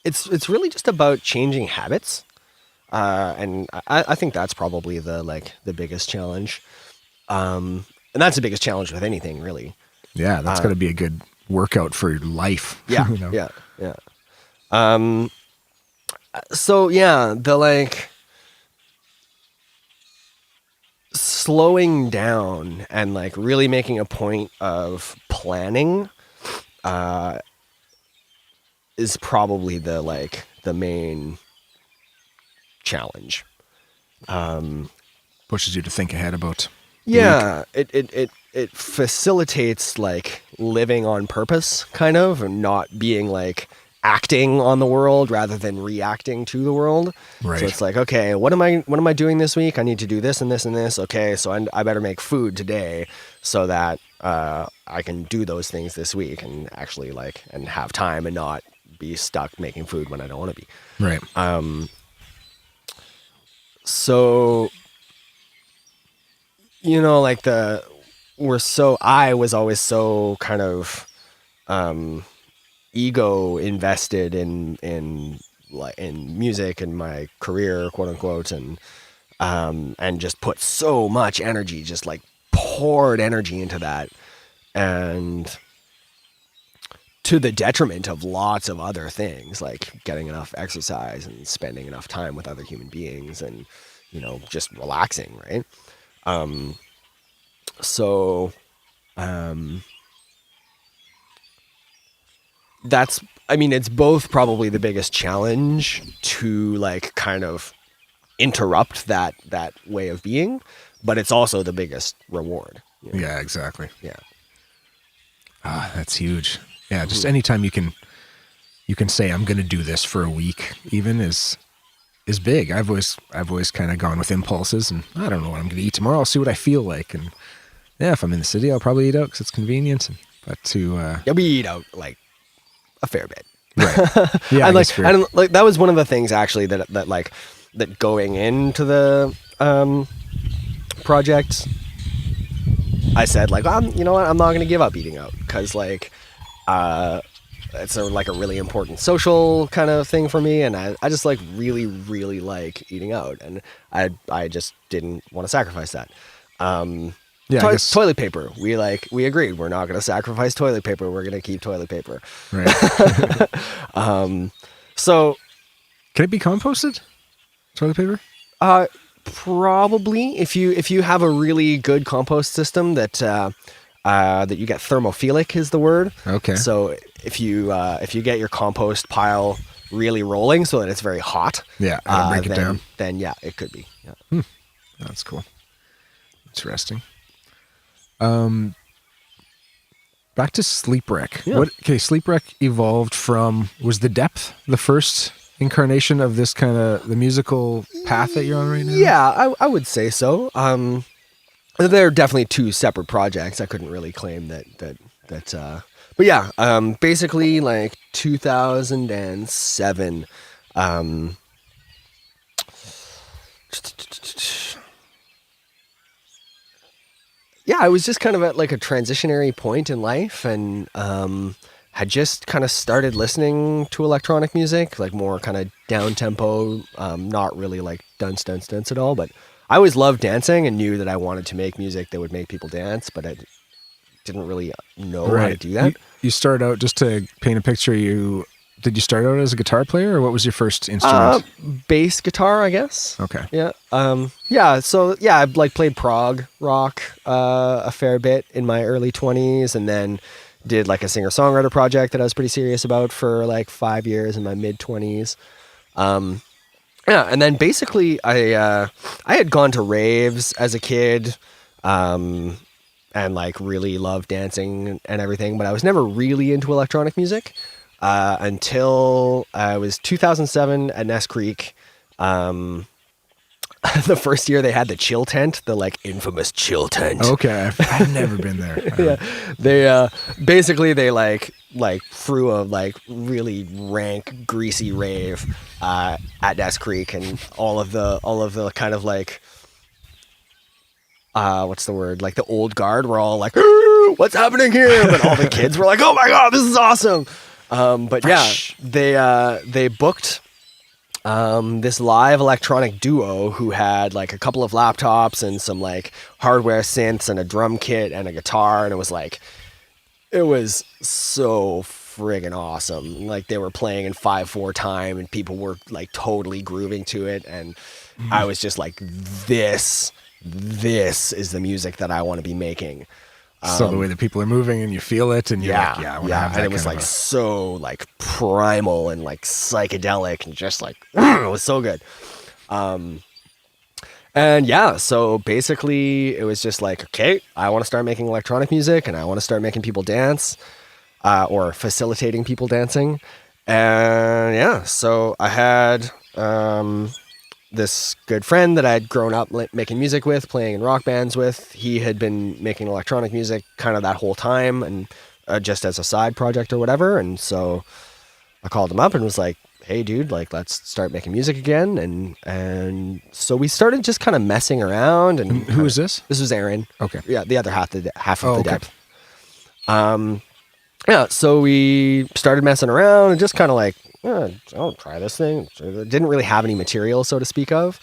it's really just about changing habits, and I think that's probably the biggest challenge, and that's the biggest challenge with anything, really. Yeah, that's got to be a good workout for your life. Yeah, you know? yeah. So yeah, slowing down and like really making a point of planning is probably the main challenge. Pushes you to think ahead about. Yeah, it facilitates like living on purpose, kind of, and not being like acting on the world rather than reacting to the world. Right. So it's like, okay, what am I doing this week? I need to do this and this and this. Okay, so I better make food today so that I can do those things this week and actually and have time and not be stuck making food when I don't want to be. Right. So, you know, I was always so kind of ego invested in music and my career, quote unquote, and just put so much energy, just like poured energy into that, and to the detriment of lots of other things, like getting enough exercise and spending enough time with other human beings and, you know, just relaxing, right? I mean, it's both probably the biggest challenge to like kind of interrupt that way of being, but it's also the biggest reward. You know? Yeah, exactly. Yeah. That's huge. Yeah, just anytime you can say I'm going to do this for a week, even is big. I've always kind of gone with impulses, and I don't know what I'm going to eat tomorrow. I'll see what I feel like, and yeah, if I'm in the city, I'll probably eat out because it's convenient. But We eat out like a fair bit, right? Yeah, and like that was one of the things actually that going into the project, I said like, you know what, I'm not going to give up eating out because like it's a really important social kind of thing for me, and I just like really really like eating out, and I just didn't want to sacrifice that. Yeah, toilet paper. We agreed we're not going to sacrifice toilet paper. We're going to keep toilet paper. Right. So can it be composted? Toilet paper? Probably if you have a really good compost system that you get thermophilic is the word. Okay. So if you get your compost pile really rolling so that it's very hot. Yeah. Break it down. Then yeah, it could be. Yeah. That's cool. Interesting. Back to SleepWreck. Yeah. SleepWreck evolved from, was the depth the first incarnation of this kind of the musical path that you're on right now? Yeah, I would say so. They're definitely two separate projects. I couldn't really claim that. But yeah, basically like 2007. Yeah, I was just kind of at like a transitionary point in life, and had just kind of started listening to electronic music, like more kind of down tempo, not really like dance at all. But I always loved dancing and knew that I wanted to make music that would make people dance, but I didn't really know how to do that. You started out, just to paint a picture, did you start out as a guitar player, or what was your first instrument? Bass guitar, I guess. Okay. Yeah. Yeah. So yeah, I've like played prog rock a fair bit in my early 20s, and then did like a singer-songwriter project that I was pretty serious about for like 5 years in my mid 20s. Yeah, and then basically I had gone to raves as a kid, and like really loved dancing and everything, but I was never really into electronic music. Until I was 2007 at Ness Creek. The first year they had the chill tent, the like infamous chill tent. Okay, I've never been there. Yeah, they basically they like threw a like really rank, greasy rave at Ness Creek, and all of the kind of like what's the word? Like the old guard were all like, "What's happening here?" But all the kids were like, "Oh my god, this is awesome!" But Fresh. Yeah, they booked this live electronic duo who had like a couple of laptops and some like hardware synths and a drum kit and a guitar, and it was so friggin' awesome. Like they were playing in 5/4 time, and people were like totally grooving to it, and I was just like, this is the music that I want to be making. So the way that people are moving and you feel it, and you're like, I want to have that. And it was like so like primal and like psychedelic and just like it was so good. And yeah, so basically it was just like, okay, I want to start making electronic music, and I want to start making people dance, or facilitating people dancing. And yeah, so I had this good friend that I'd grown up making music with, playing in rock bands with. He had been making electronic music kind of that whole time, and just as a side project or whatever. And so I called him up and was like, "Hey dude, like let's start making music again." And so we started just kind of messing around. And who is this? This was Aaron. Okay. Yeah, the other half of the okay. depth. Yeah, so we started messing around and just kind of like, I'll try this thing. Didn't really have any material, so to speak of.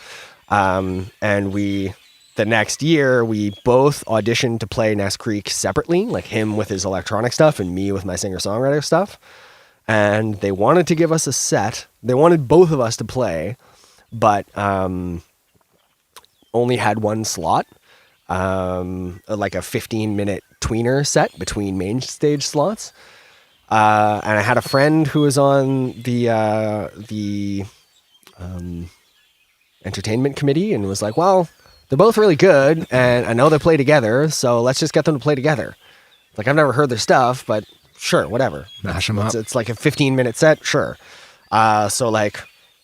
And the next year, we both auditioned to play Ness Creek separately, like him with his electronic stuff and me with my singer-songwriter stuff. And they wanted to give us a set. They wanted both of us to play, but only had one slot, like a 15-minute tweener set between main stage slots. And I had a friend who was on the entertainment committee and was like, well, they're both really good and I know they play together, so let's just get them to play together. Like, I've never heard their stuff, but sure, whatever. Mash them up. It's like a 15-minute set, sure. So like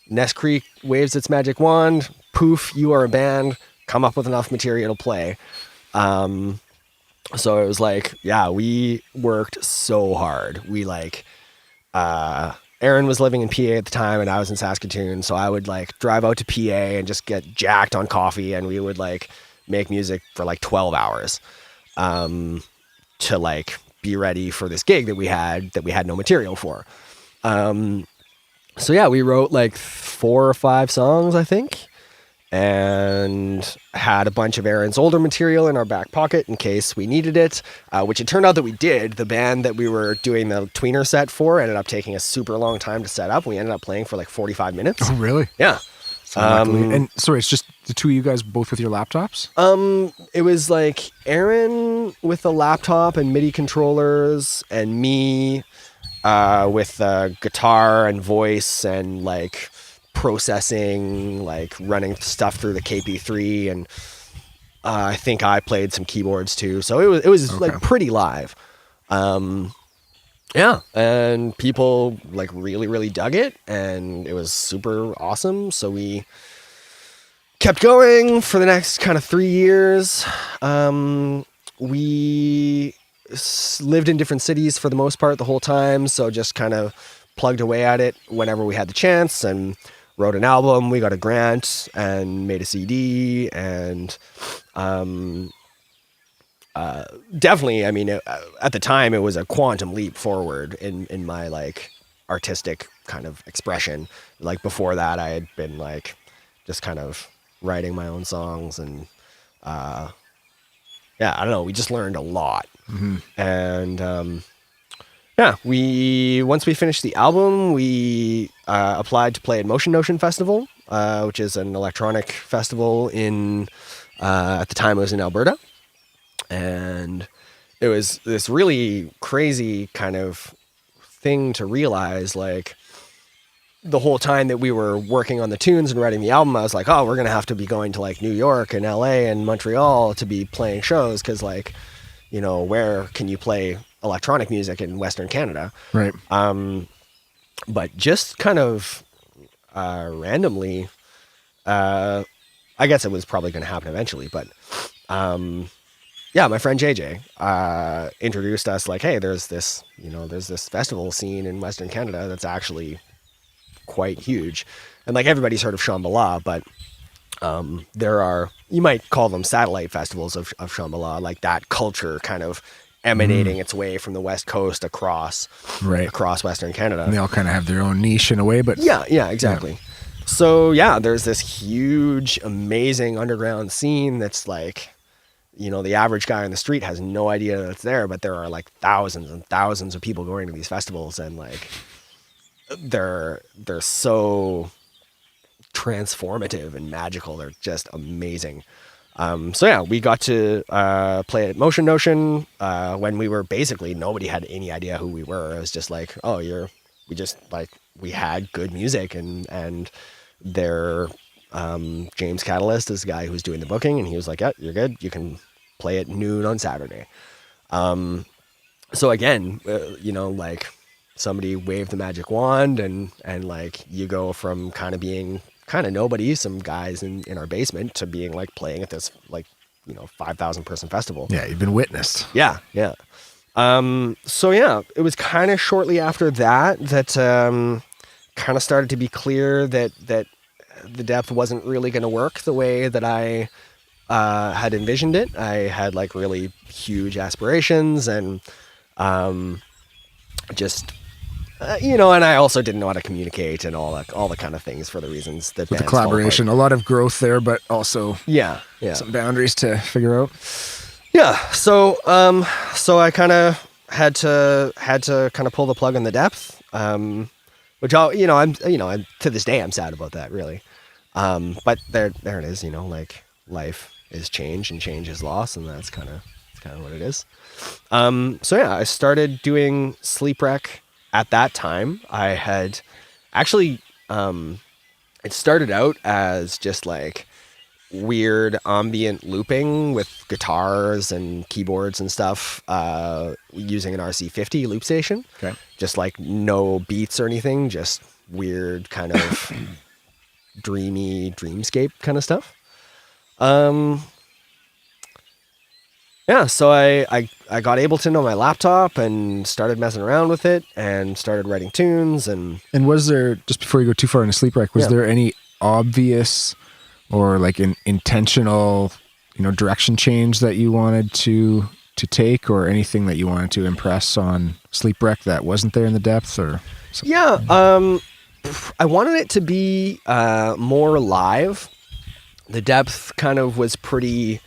Nest Creek waves its magic wand, poof, you are a band, come up with enough material to play. So it was like, yeah, we worked so hard. We like, Aaron was living in PA at the time and I was in Saskatoon. So I would like drive out to PA and just get jacked on coffee and we would like make music for like 12 hours, to like be ready for this gig that we had no material for. So yeah, we wrote like 4 or 5 songs, I think, and had a bunch of Aaron's older material in our back pocket in case we needed it, which it turned out that we did. The band that we were doing the tweener set for ended up taking a super long time to set up. We ended up playing for like 45 minutes. Oh, really? Yeah. So luckily, and sorry, it's just the two of you guys both with your laptops? It was like Aaron with a laptop and MIDI controllers and me with guitar and voice and like processing, like running stuff through the KP3, and I think I played some keyboards too. So it was Okay. like pretty live. Yeah, and people like really, really dug it, and it was super awesome. So we kept going for the next kind of 3 years. We lived in different cities for the most part the whole time, so just kind of plugged away at it whenever we had the chance and wrote an album. We got a grant and made a CD, and definitely, I mean, at the time, it was a quantum leap forward in my like artistic kind of expression. Like before that, I had been like just kind of writing my own songs, and yeah, I don't know. We just learned a lot, and yeah, once we finished the album, we applied to play at Motion Notion Festival, which is an electronic festival in at the time it was in Alberta. And it was this really crazy kind of thing to realize, like the whole time that we were working on the tunes and writing the album, I was like, oh, we're going to have to be going to like New York and LA and Montreal to be playing shows. 'Cause like, you know, where can you play electronic music in Western Canada? Right. But just kind of randomly, I guess it was probably going to happen eventually, but yeah, my friend JJ introduced us like, hey, there's this festival scene in Western Canada that's actually quite huge. And like everybody's heard of Shambala, but there are, you might call them satellite festivals of Shambala, like that culture kind of emanating its way from the West Coast across Western Canada. And they all kind of have their own niche in a way, but yeah, exactly. Yeah. So yeah, there's this huge, amazing underground scene that's like, you know, the average guy on the street has no idea that it's there, but there are like thousands and thousands of people going to these festivals, and like they're so transformative and magical. They're just amazing. So yeah, we got to play at Motion Notion when we were basically, nobody had any idea who we were. It was just like, oh, we had good music, and their James Catalyst is the guy who was doing the booking, and he was like, yeah, you're good. You can play at noon on Saturday. So again, you know, like somebody waved the magic wand, and like you go from kind of being kind of nobody, some guys in our basement, to being like playing at this like, you know, 5,000 person festival. yeah, you've been witnessed. Yeah. So yeah, it was kind of shortly after that kind of started to be clear that the depth wasn't really going to work the way that I had envisioned it. I had like really huge aspirations, and just you know, and I also didn't know how to communicate and all the kind of things for the reasons that With the bands fall apart. collaboration, a lot of growth there, but also Yeah. some boundaries to figure out. Yeah. So I kind of had to kind of pull the plug on the depth, which I'm to this day I'm sad about that, really. But there it is, you know, like life is change and change is loss, and that's kind of kind of what it is. So yeah, I started doing SleepWreck at that time. I had actually, it started out as just like weird ambient looping with guitars and keyboards and stuff, using an RC50 loop station. Okay. Just like no beats or anything, just weird kind of dreamy dreamscape kind of stuff. Yeah, so I got Ableton on my laptop and started messing around with it and started writing tunes. And was there, just before you go too far into SleepWreck, was there any obvious or like an intentional, direction change that you wanted to take, or anything that you wanted to impress on SleepWreck that wasn't there in the depth, or something? Yeah, I wanted it to be more live. The depth kind of was pretty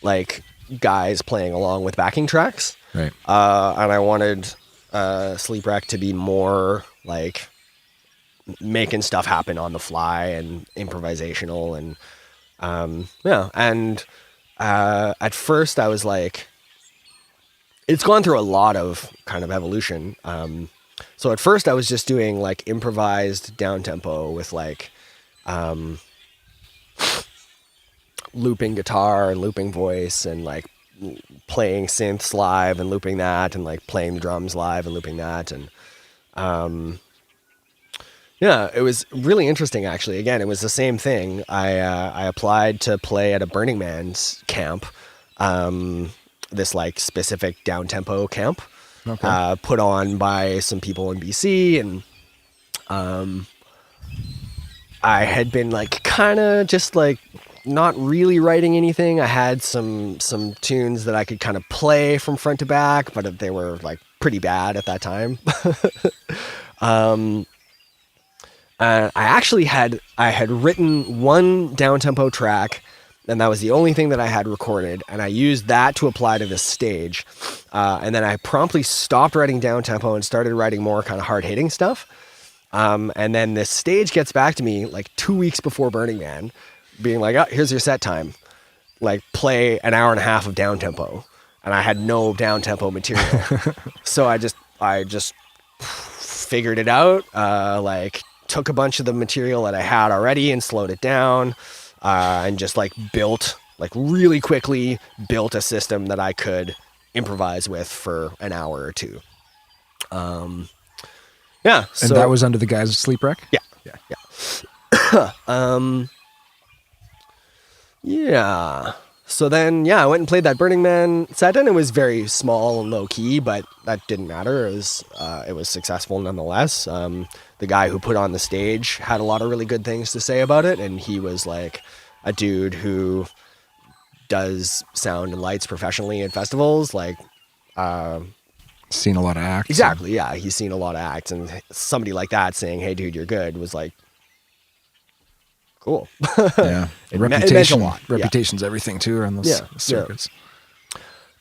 like guys playing along with backing tracks. Right. And I wanted SleepWreck to be more like making stuff happen on the fly and improvisational. And at first I was like, it's gone through a lot of kind of evolution. So at first I was just doing like improvised down tempo with like looping guitar and looping voice and like playing synths live and looping that, and like playing the drums live and looping that. And yeah, it was really interesting actually. Again, it was the same thing. I applied to play at a Burning Man's camp, this like specific down tempo camp. Okay. Put on by some people in BC, and I had been like kind of just like not really writing anything. I had some tunes that I could kind of play from front to back, but they were like pretty bad at that time. I had written one down tempo track, and that was the only thing that I had recorded, and I used that to apply to this stage. And then I promptly stopped writing down tempo and started writing more kind of hard hitting stuff. And then this stage gets back to me like 2 weeks before Burning Man, being like, oh, here's your set time. Like, play an hour and a half of down tempo. And I had no down tempo material. So I just figured it out, like took a bunch of the material that I had already and slowed it down, and just like really quickly built a system that I could improvise with for an hour or two. Yeah. And that was under the guise of SleepWreck? Yeah. Yeah. So then, I went and played that Burning Man set, and it was very small and low key, but that didn't matter. It was successful nonetheless. The guy who put on the stage had a lot of really good things to say about it, and he was like a dude who does sound and lights professionally at festivals, like seen a lot of acts. Exactly. Yeah, he's seen a lot of acts, and somebody like that saying, "Hey, dude, you're good," was like, cool. Yeah. It meant a lot. Reputation's everything too around those circuits.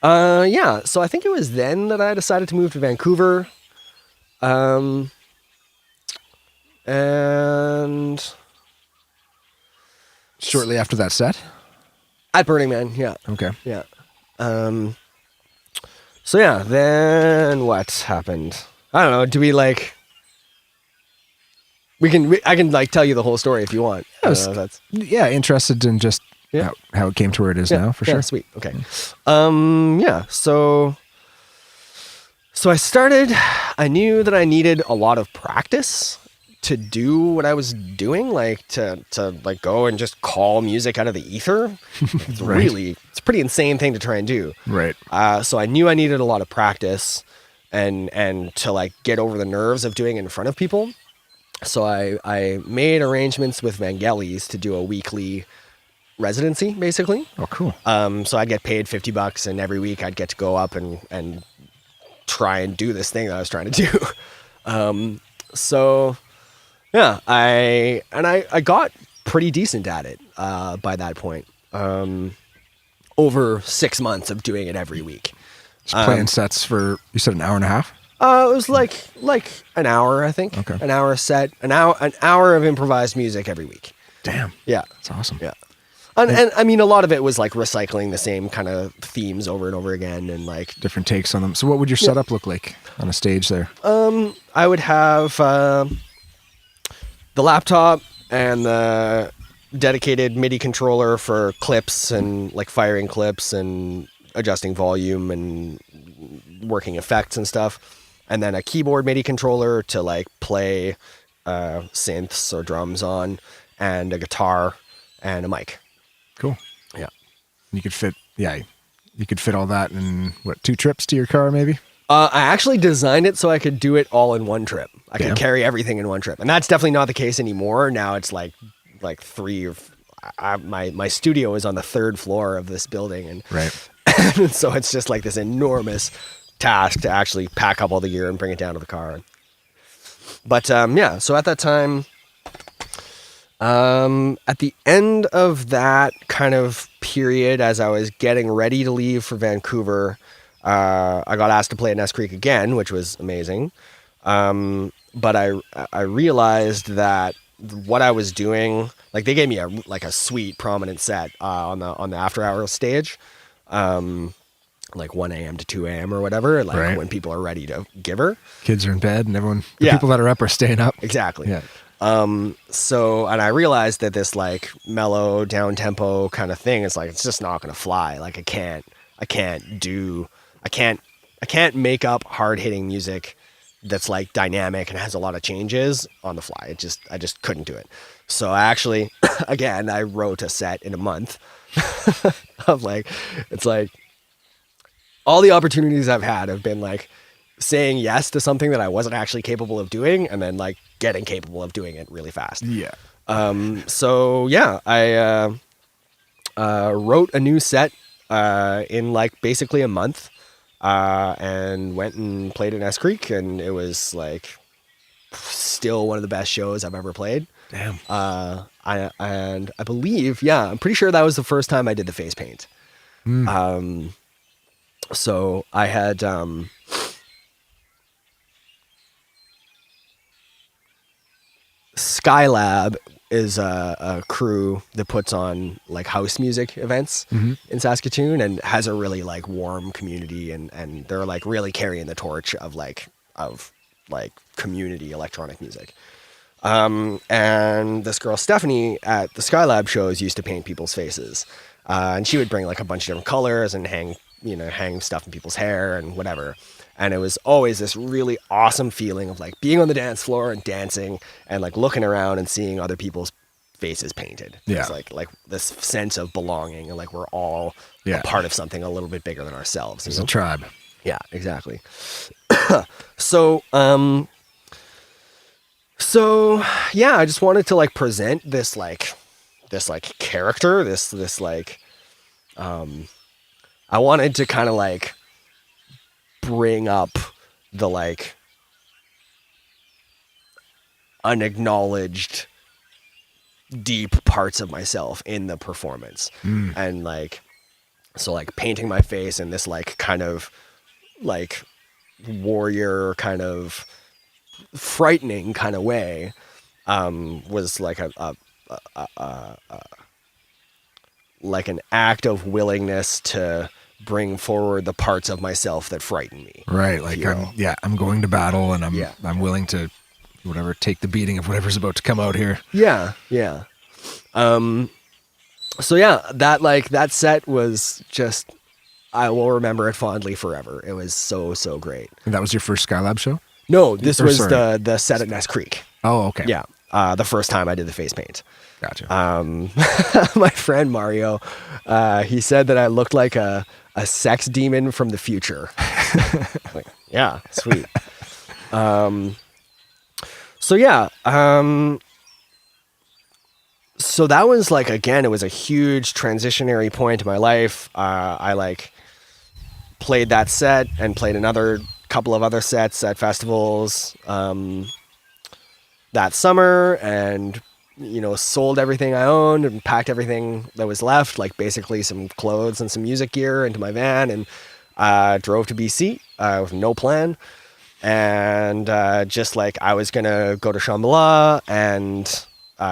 So I think it was then that I decided to move to Vancouver. And shortly after that set? At Burning Man, yeah. Okay. Yeah. So yeah, then what happened? I don't know. Do we like... I can like tell you the whole story if you want. Interested in just how it came to where it is now, for sure. Sweet. Okay. So I knew that I needed a lot of practice to do what I was doing, like to like go and just call music out of the ether. It's it's a pretty insane thing to try and do. Right. So I knew I needed a lot of practice and to like get over the nerves of doing it in front of people. So I made arrangements with Vangelis to do a weekly residency, basically. Oh, cool. So I'd get paid $50, and every week I'd get to go up and try and do this thing that I was trying to do. I got pretty decent at it by that point. Over 6 months of doing it every week. Just playing sets for, you said, an hour and a half? It was like an hour, I think. Okay. An hour set, an hour of improvised music every week. Damn. Yeah. That's awesome. Yeah. And I mean, a lot of it was like recycling the same kind of themes over and over again, and like different takes on them. So what would your setup look like on a stage there? I would have the laptop and the dedicated MIDI controller for clips and like firing clips and adjusting volume and working effects and stuff. And then a keyboard MIDI controller to like play synths or drums on, and a guitar and a mic. Cool. Yeah. You could fit all that in, what, 2 trips to your car maybe? I actually designed it so I could do it all in one trip. I Damn. could carry everything in one trip. And that's definitely not the case anymore. Now it's like 3 or my studio is on the 3rd floor of this building, and Right. so it's just like this enormous task to actually pack up all the gear and bring it down to the car. But yeah, so at that time, at the end of that kind of period, as I was getting ready to leave for Vancouver, I got asked to play at Ness Creek again, which was amazing. But I realized that what I was doing, like they gave me a sweet prominent set on the after hours stage, like 1 a.m. to 2 a.m. or whatever, like Right. when people are ready to give her. Kids are in bed and the Yeah. people that are up are staying up. Exactly. Yeah. So, and I realized that this like mellow down tempo kind of thing is like, it's just not going to fly. Like I can't make up hard hitting music that's like dynamic and has a lot of changes on the fly. I just couldn't do it. So I actually, again, I wrote a set in a month of like, it's like all the opportunities I've had have been like saying yes to something that I wasn't actually capable of doing, and then like getting capable of doing it really fast. Yeah. So yeah, I wrote a new set in like basically a month, and went and played at Ness Creek, and it was like still one of the best shows I've ever played. Damn. I believe, yeah, I'm pretty sure that was the first time I did the face paint. So I had Skylab is a crew that puts on like house music events in Saskatoon, and has a really like warm community, and they're like really carrying the torch of community electronic music. And this girl Stephanie at the Skylab shows used to paint people's faces, and she would bring like a bunch of different colors and hang stuff in people's hair and whatever. And it was always this really awesome feeling of like being on the dance floor and dancing and like looking around and seeing other people's faces painted. Yeah. It's like this sense of belonging, and like we're all Yeah. a part of something a little bit bigger than ourselves. It's a tribe. Yeah, exactly. So yeah, I just wanted to like present this character, this I wanted to kind of like bring up the like unacknowledged deep parts of myself in the performance. And like, so like painting my face in this like kind of like warrior kind of frightening kind of way was like like an act of willingness to bring forward the parts of myself that frighten me. Right. Like I'm going to battle, and I'm willing to take the beating of whatever's about to come out here. Yeah. Yeah. So yeah, that set was just, I will remember it fondly forever. It was so great. And that was your first Skylab show? No, this was the set at Ness Creek. Oh, okay. Yeah. The first time I did the face paint. Gotcha. My friend Mario, he said that I looked like a sex demon from the future. Like, yeah, sweet. So yeah, so that was like, again, it was a huge transitionary point in my life. I like played that set and played another couple of other sets at festivals that summer, and sold everything I owned and packed everything that was left, like basically some clothes and some music gear, into my van, and drove to BC with no plan. And just like I was gonna go to Shambala and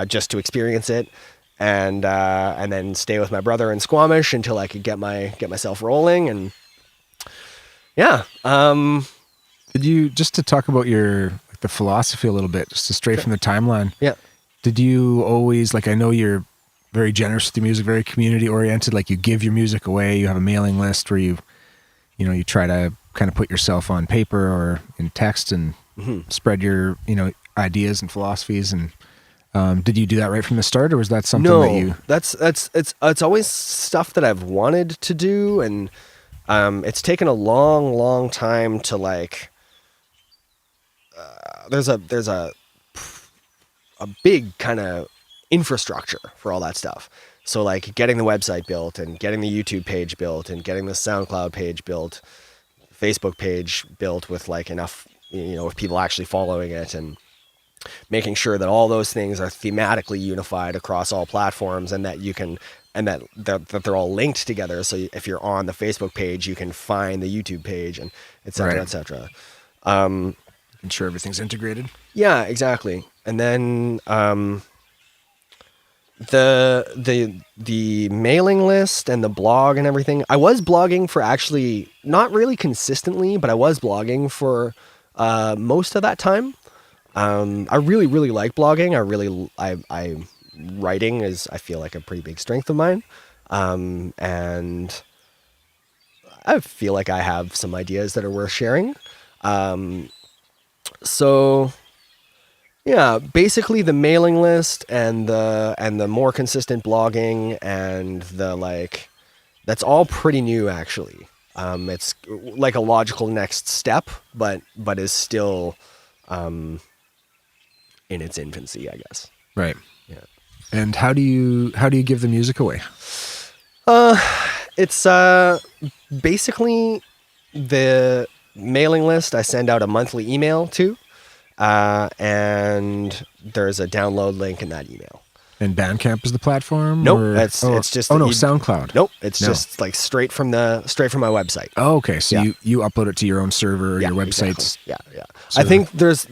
just to experience it, and then stay with my brother in Squamish until I could get myself rolling. And yeah. Did you, just to talk about the philosophy a little bit, just to stray from the timeline? Yeah. Did you always, like, I know you're very generous with your music, very community oriented, like you give your music away, you have a mailing list where you try to kind of put yourself on paper or in text and spread your, ideas and philosophies. And did you do that right from the start, or was that something that you... it's always stuff that I've wanted to do, and it's taken a long time to like. There's a big kind of infrastructure for all that stuff. So like getting the website built and getting the YouTube page built and getting the SoundCloud page built, Facebook page built with like enough, with people actually following it, and making sure that all those things are thematically unified across all platforms, and that you can, and that they're all linked together. So if you're on the Facebook page, you can find the YouTube page, and et cetera, et cetera. Ensure everything's integrated. Yeah, exactly. And then the mailing list and the blog and everything. I was blogging for, actually not really consistently, but I was blogging for most of that time. I really like blogging. I writing is, I feel like, a pretty big strength of mine. And I feel like I have some ideas that are worth sharing. So yeah, basically the mailing list and the more consistent blogging and the like, that's all pretty new actually. It's like a logical next step, but is still in its infancy, I guess. Right. Yeah. And how do you give the music away? It's basically the mailing list I send out a monthly email to, and there's a download link in that email. And Bandcamp is the platform? Nope, or? it's just SoundCloud. Nope, it's just like straight from my website. Oh, okay. So Yeah. you upload it to your own server or your websites. Exactly. Yeah. So I think there's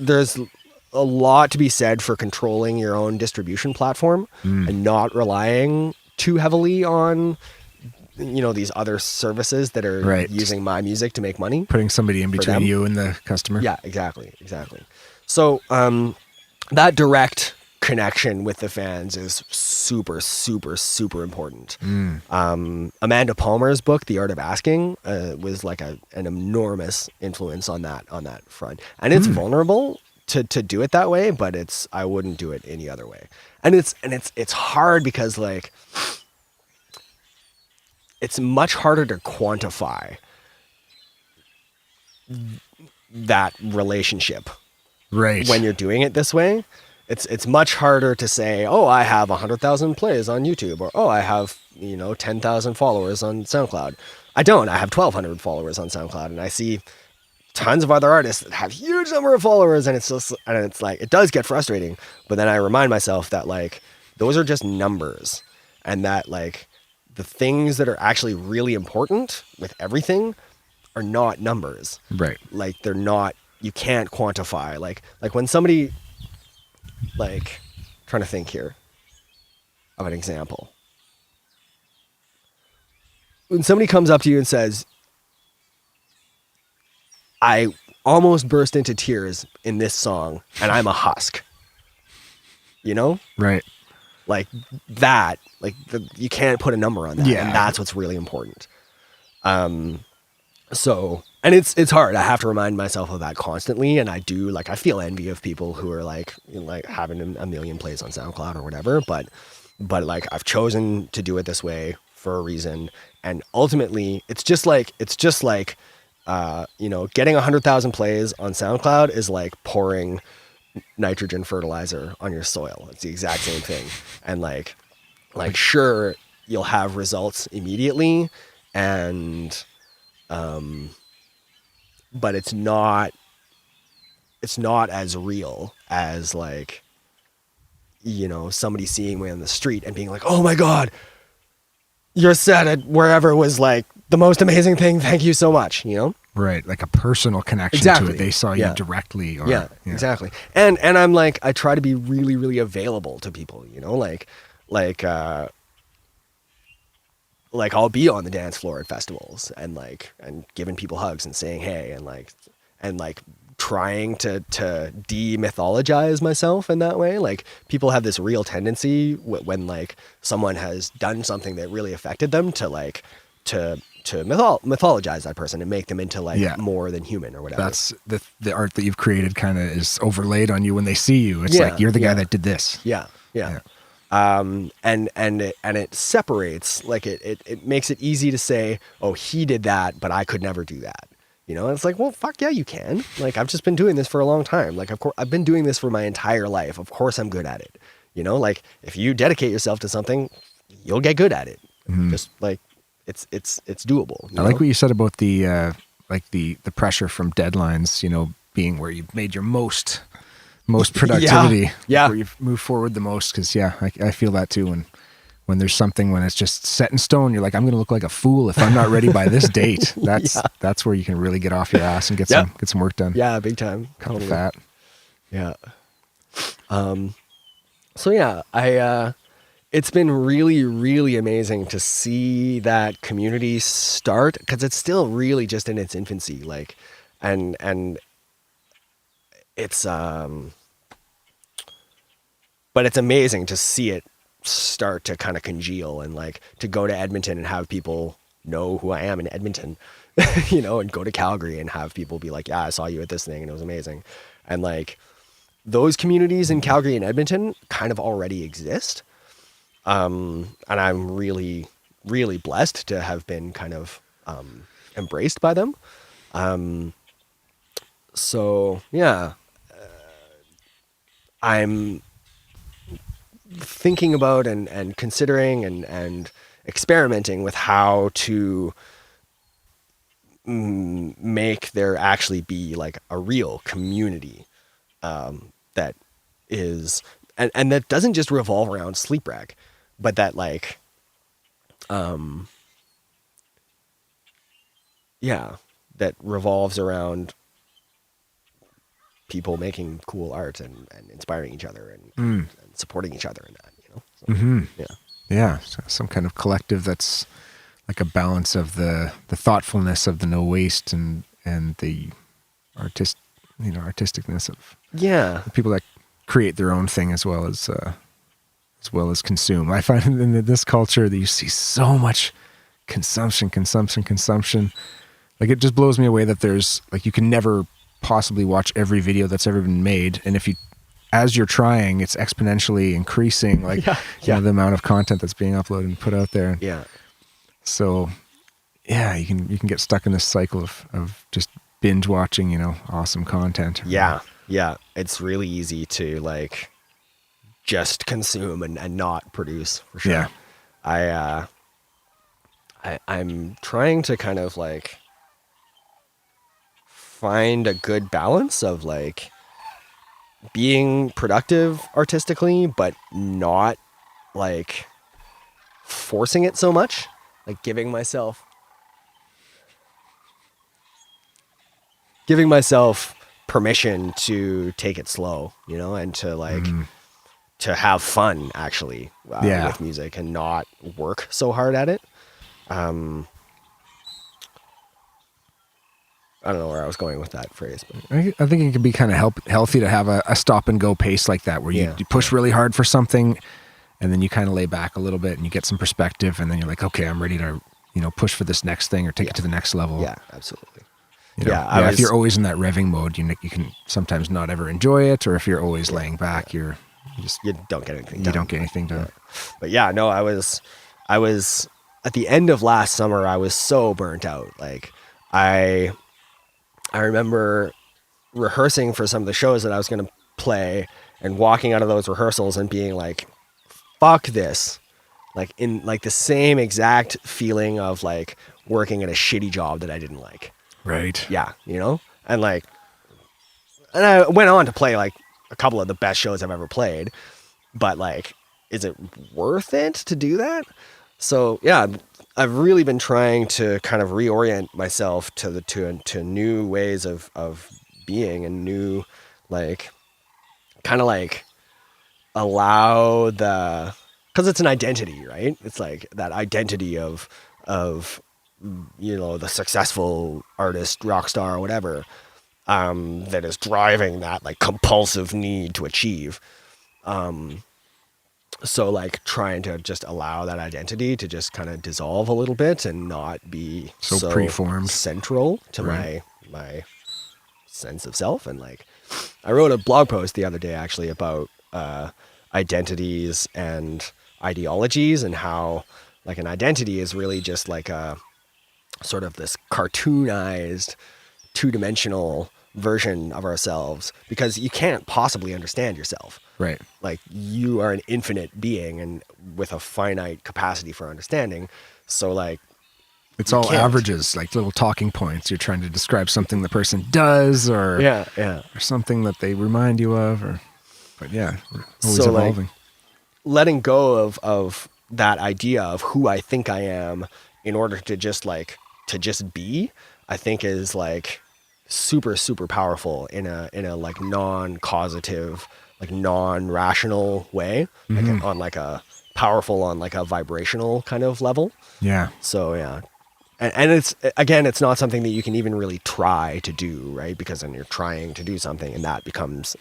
a lot to be said for controlling your own distribution platform and not relying too heavily on these other services that are using my music to make money. Putting somebody in between you and the customer. Yeah, exactly. So that direct connection with the fans is super important. Amanda Palmer's book, The Art of Asking, was like an enormous influence on that front. And it's vulnerable to do it that way, but I wouldn't do it any other way. And it's hard because like it's much harder to quantify that relationship. Right. When you're doing it this way, it's much harder to say, oh, I have 100,000 plays on YouTube, or oh, I have 10,000 followers on SoundCloud. I don't. I have 1,200 followers on SoundCloud, and I see tons of other artists that have huge number of followers, and it's like it does get frustrating. But then I remind myself that like those are just numbers, and that like the things that are actually really important with everything are not numbers. Right. Like they're not. You can't quantify. Like when somebody, like, trying to think here of an example. When somebody comes up to you and says, I almost burst into tears in this song and I'm a husk. Right. Like that, you can't put a number on that. Yeah. And that's what's really important. So, and it's hard. I have to remind myself of that constantly. And I do, like, I feel envy of people who are like having a million plays on SoundCloud or whatever. But like, I've chosen to do it this way for a reason. And ultimately it's just like, getting 100,000 plays on SoundCloud is like pouring nitrogen fertilizer on your soil. It's the exact same thing. And like sure, you'll have results immediately, and but it's not as real as like somebody seeing me on the street and being like, oh my god, your set at wherever was like the most amazing thing, thank you so much. Right, like a personal connection to it. They saw you directly. Or, exactly. And I'm like, I try to be really, really available to people, like like I'll be on the dance floor at festivals and giving people hugs and saying hey and trying to demythologize myself in that way. Like people have this real tendency when like someone has done something that really affected them to mythologize that person and make them into more than human or whatever. That's the art that you've created kind of is overlaid on you when they see you. It's like you're the guy that did this. Yeah. And it separates, like it makes it easy to say, oh, he did that, but I could never do that. You know, and it's like, well, fuck yeah, you can. Like, I've just been doing this for a long time. Like, of course, I've been doing this for my entire life. Of course, I'm good at it. You know, like if you dedicate yourself to something, you'll get good at it. Just like it's doable. I like what you said about the the pressure from deadlines. You know, being where you've made your most productivity. Yeah. Where you've moved forward the most. Because I feel that too. When there's something, when it's just set in stone, you're like, I'm going to look like a fool if I'm not ready by this date. That's where you can really get off your ass and get some work done. Yeah, big time. Couple fat. Yeah. So yeah, it's been really, really amazing to see that community start, because it's still really just in its infancy. Like, and it's but it's amazing to see it start to kind of congeal, and like to go to Edmonton and have people know who I am in Edmonton, you know, and go to Calgary and have people be like, yeah, I saw you at this thing and it was amazing. And like those communities in Calgary and Edmonton kind of already exist. And I'm really, really blessed to have been kind of embraced by them. So yeah, I'm thinking about and considering and experimenting with how to make there actually be like a real community that is and that doesn't just revolve around SleepWreck, but that like that revolves around people making cool art and inspiring each other and supporting each other in that, you know? So, Yeah. So some kind of collective that's like a balance of the thoughtfulness of the no waste and the artisticness of the people that create their own thing as well as consume. I find in this culture that you see so much consumption. Like it just blows me away that there's like, you can never possibly watch every video that's ever been made. And as you're trying, it's exponentially increasing, like you know, the amount of content that's being uploaded and put out there. Yeah. So yeah, you can get stuck in this cycle of just binge watching, you know, awesome content. Yeah. It's really easy to like just consume and not produce, for sure. Yeah. I'm trying to kind of like find a good balance of like being productive artistically, but not like forcing it so much, like giving myself permission to take it slow, you know, and to like to have fun actually with music and not work so hard at it. I don't know where I was going with that phrase, but I think it can be kind of healthy to have a stop and go pace like that, where you push really hard for something and then you kind of lay back a little bit and you get some perspective, and then you're like, okay, I'm ready to, you know, push for this next thing or take it to the next level. Yeah, absolutely. You know? If you're always in that revving mode, you can sometimes not ever enjoy it, or if you're always laying back, you don't get anything done. You don't get anything done. But yeah, no, I was at the end of last summer, I was so burnt out. Like I remember rehearsing for some of the shows that I was going to play and walking out of those rehearsals and being like, fuck this. Like in like the same exact feeling of like working at a shitty job that I didn't like. Right. Yeah. You know? And like, and I went on to play like a couple of the best shows I've ever played, but like, is it worth it to do that? So yeah, I've really been trying to kind of reorient myself to new ways of being, and new, like, kind of like allow the because it's an identity, right? It's like that identity of the successful artist, rock star, or whatever, that is driving that like compulsive need to achieve. So like trying to just allow that identity to just kind of dissolve a little bit and not be so preformed, central to my sense of self. And like, I wrote a blog post the other day actually about identities and ideologies, and how like an identity is really just like a sort of this cartoonized, two-dimensional version of ourselves, because you can't possibly understand yourself. Right. Like, you are an infinite being and with a finite capacity for understanding. So like, it's all averages, like little talking points. You're trying to describe something the person does, or or something that they remind you of, but yeah, we're always evolving. Like, letting go of that idea of who I think I am in order to just be, I think is like super, super powerful in a like non-causative, like non-rational way, like on like a powerful, on like a vibrational kind of level. Yeah. So yeah. And it's, again, it's not something that you can even really try to do, right? Because then you're trying to do something, and that becomes,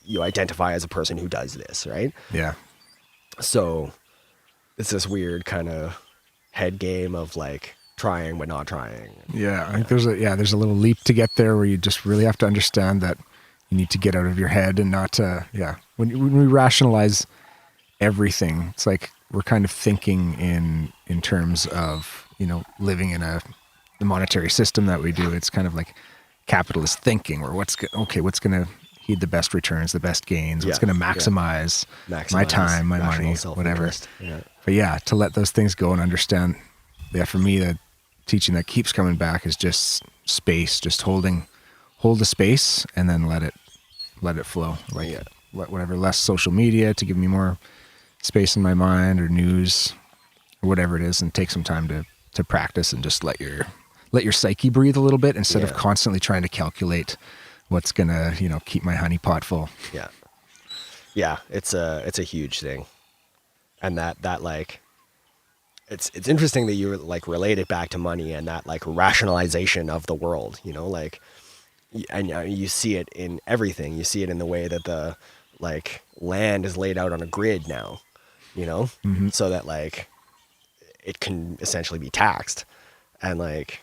you identify as a person who does this, right? Yeah. So it's this weird kind of head game of like trying but not trying. Yeah, I think there's a little leap to get there where you just really have to understand that you need to get out of your head and not when we rationalize everything, it's like we're kind of thinking in terms of, living in the monetary system that we do. It's kind of like capitalist thinking, where what's going to heed the best returns, the best gains, what's going to maximize my time, my money, whatever. Yeah. But yeah, to let those things go and understand, for me, the teaching that keeps coming back is just space, just hold the space and then let it flow. Like whatever, less social media to give me more space in my mind, or news or whatever it is, and take some time to practice and just let your psyche breathe a little bit instead of constantly trying to calculate what's gonna, keep my honey pot full. Yeah. Yeah. It's a huge thing. And that like, it's interesting that you like relate it back to money and that like rationalization of the world, like, and you see it in everything. You see it in the way that the like land is laid out on a grid now, so that like it can essentially be taxed and like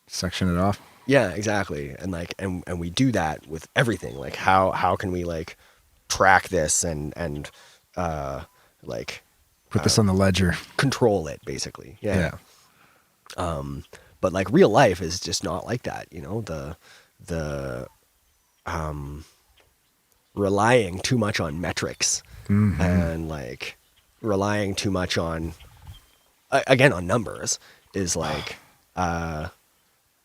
section it off. Yeah, exactly. And like, and we do that with everything. Like how can we like track this and like put this on the ledger, control it basically. Yeah. But like real life is just not like that. The relying too much on metrics and like relying too much on, again, on numbers is like,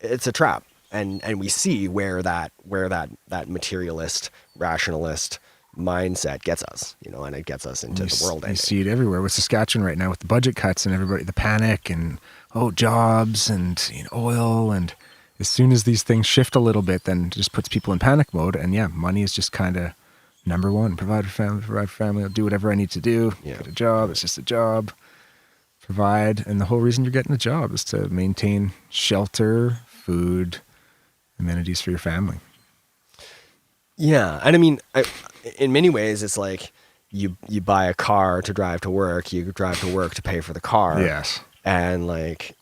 it's a trap. And we see where that materialist, rationalist mindset gets us, and it gets us into the world. You see it everywhere with Saskatchewan right now with the budget cuts and everybody, the panic and, jobs and oil. And as soon as these things shift a little bit, then it just puts people in panic mode. And money is just kind of number one, provide for family, I'll do whatever I need to do, get a job. It's just a job, provide. And the whole reason you're getting a job is to maintain shelter, food, amenities for your family. Yeah. And I mean, in many ways, it's like you buy a car to drive to work, you drive to work to pay for the car. Yes. And like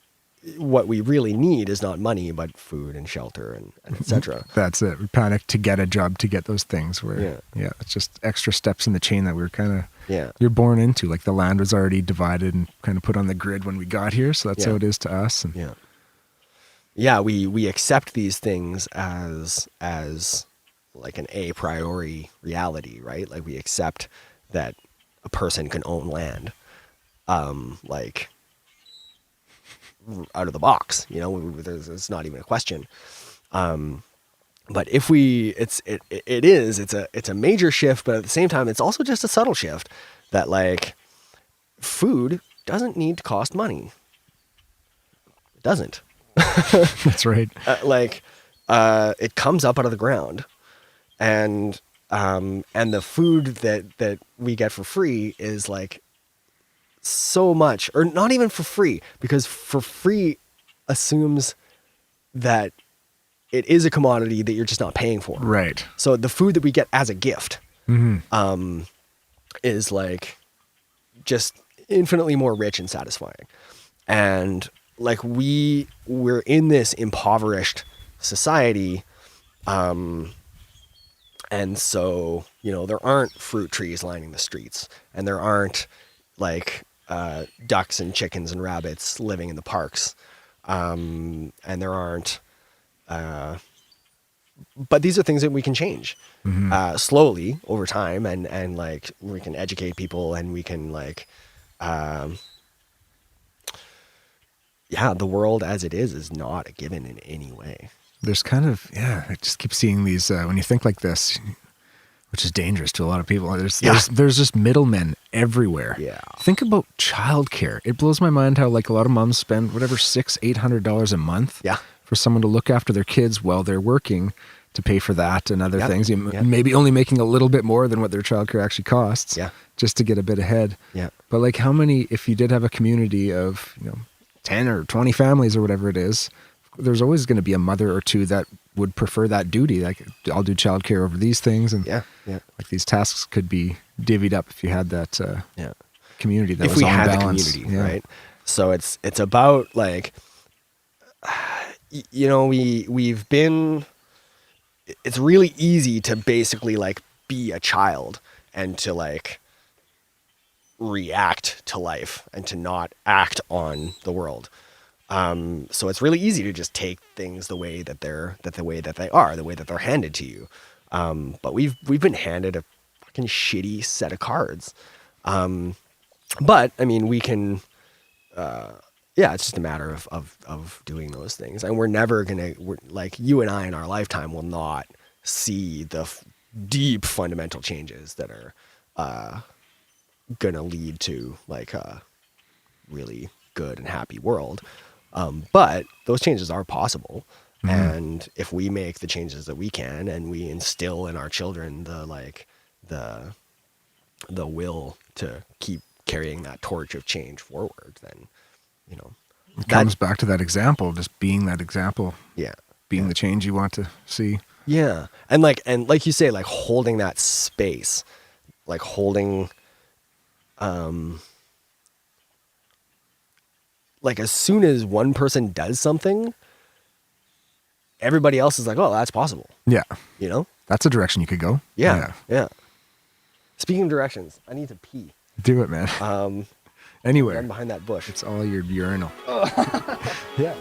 what we really need is not money, but food and shelter and et cetera. That's it. We panic to get a job to get those things where, it's just extra steps in the chain that we're kind of, you're born into. Like the land was already divided and kind of put on the grid when we got here. So that's how it is to us. And we accept these things as like an a priori reality, right? Like we accept that a person can own land, like out of the box, it's not even a question. But if it's a major shift, but at the same time, it's also just a subtle shift that like food doesn't need to cost money. It doesn't. That's right. It comes up out of the ground, and the food that we get for free is like so much, or not even for free, because for free assumes that it is a commodity that you're just not paying for. Right. So the food that we get as a gift is like just infinitely more rich and satisfying. And like we're in this impoverished society. And so, you know, there aren't fruit trees lining the streets, and there aren't like ducks and chickens and rabbits living in the parks. And there aren't, but these are things that we can change slowly over time, and like we can educate people, and we can like, the world as it is not a given in any way. There's kind of, I just keep seeing these, when you think like this, which is dangerous to a lot of people, there's just middlemen everywhere. Yeah. Think about childcare. It blows my mind how like a lot of moms spend whatever, $600-800 a month for someone to look after their kids while they're working, to pay for that and other things. Maybe only making a little bit more than what their childcare actually costs just to get a bit ahead. Yeah. But like how many, if you did have a community of, 10 or 20 families or whatever it is, there's always going to be a mother or two that would prefer that duty. Like, I'll do childcare over these things. And like these tasks could be divvied up if you had that community that was on balance. If we had the community, right? So it's about like, we've been, it's really easy to basically like be a child and to like react to life and to not act on the world. So it's really easy to just take things the way that they are, the way that they're handed to you. But we've been handed a fucking shitty set of cards. But I mean, we can, it's just a matter of doing those things. And we're never we're like, you and I in our lifetime will not see the deep fundamental changes that are, gonna lead to like a really good and happy world. But those changes are possible. And if we make the changes that we can, and we instill in our children the will to keep carrying that torch of change forward, then, it comes back to that example, just being that example. Yeah. Being the change you want to see. Yeah. And like you say, like holding that space, like holding, like as soon as one person does something, everybody else is like, oh, that's possible. Yeah. That's a direction you could go. Yeah. Speaking of directions, I need to pee. Do it, man. Anywhere. I'm behind that bush. It's all your urinal. Yeah.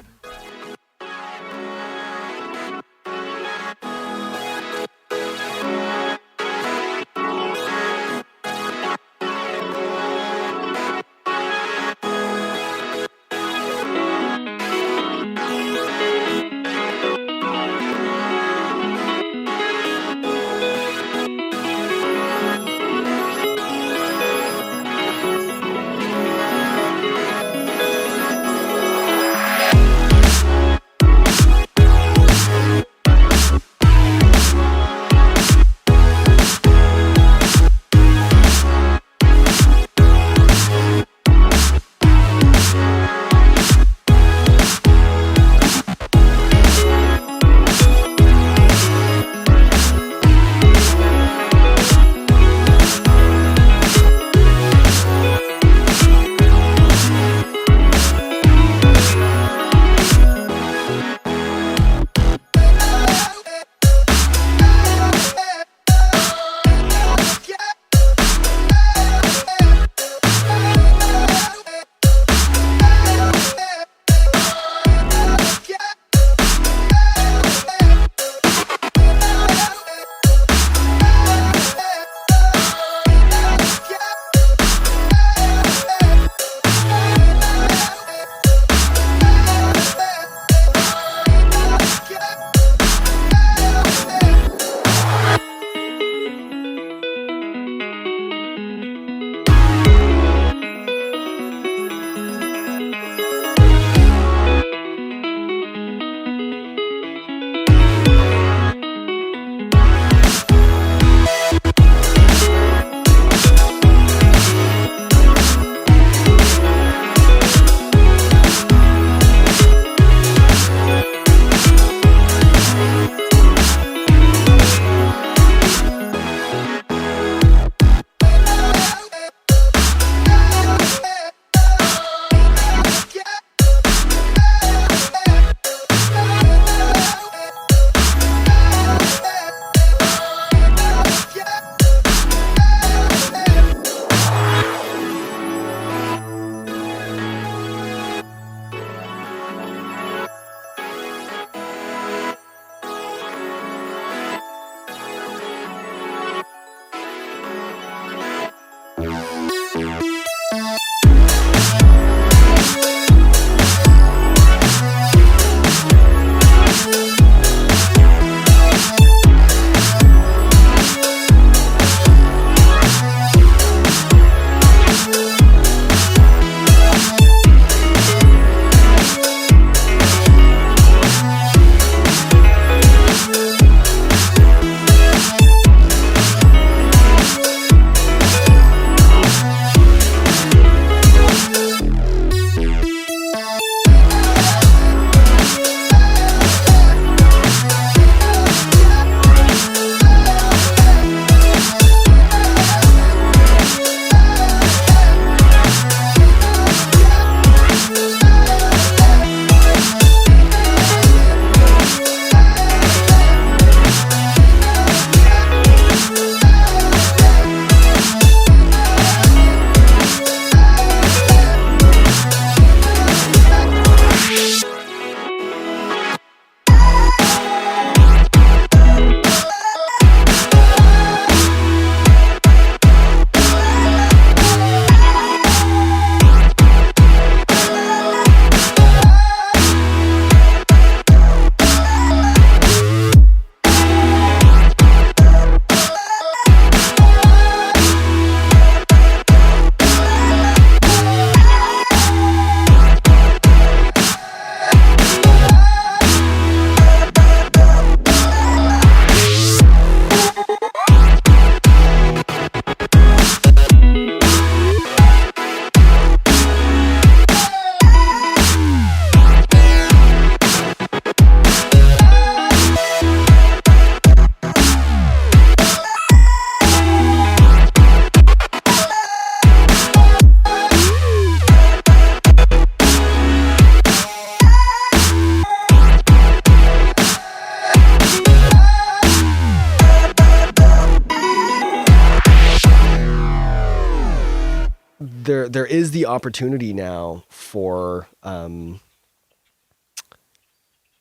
there is the opportunity now for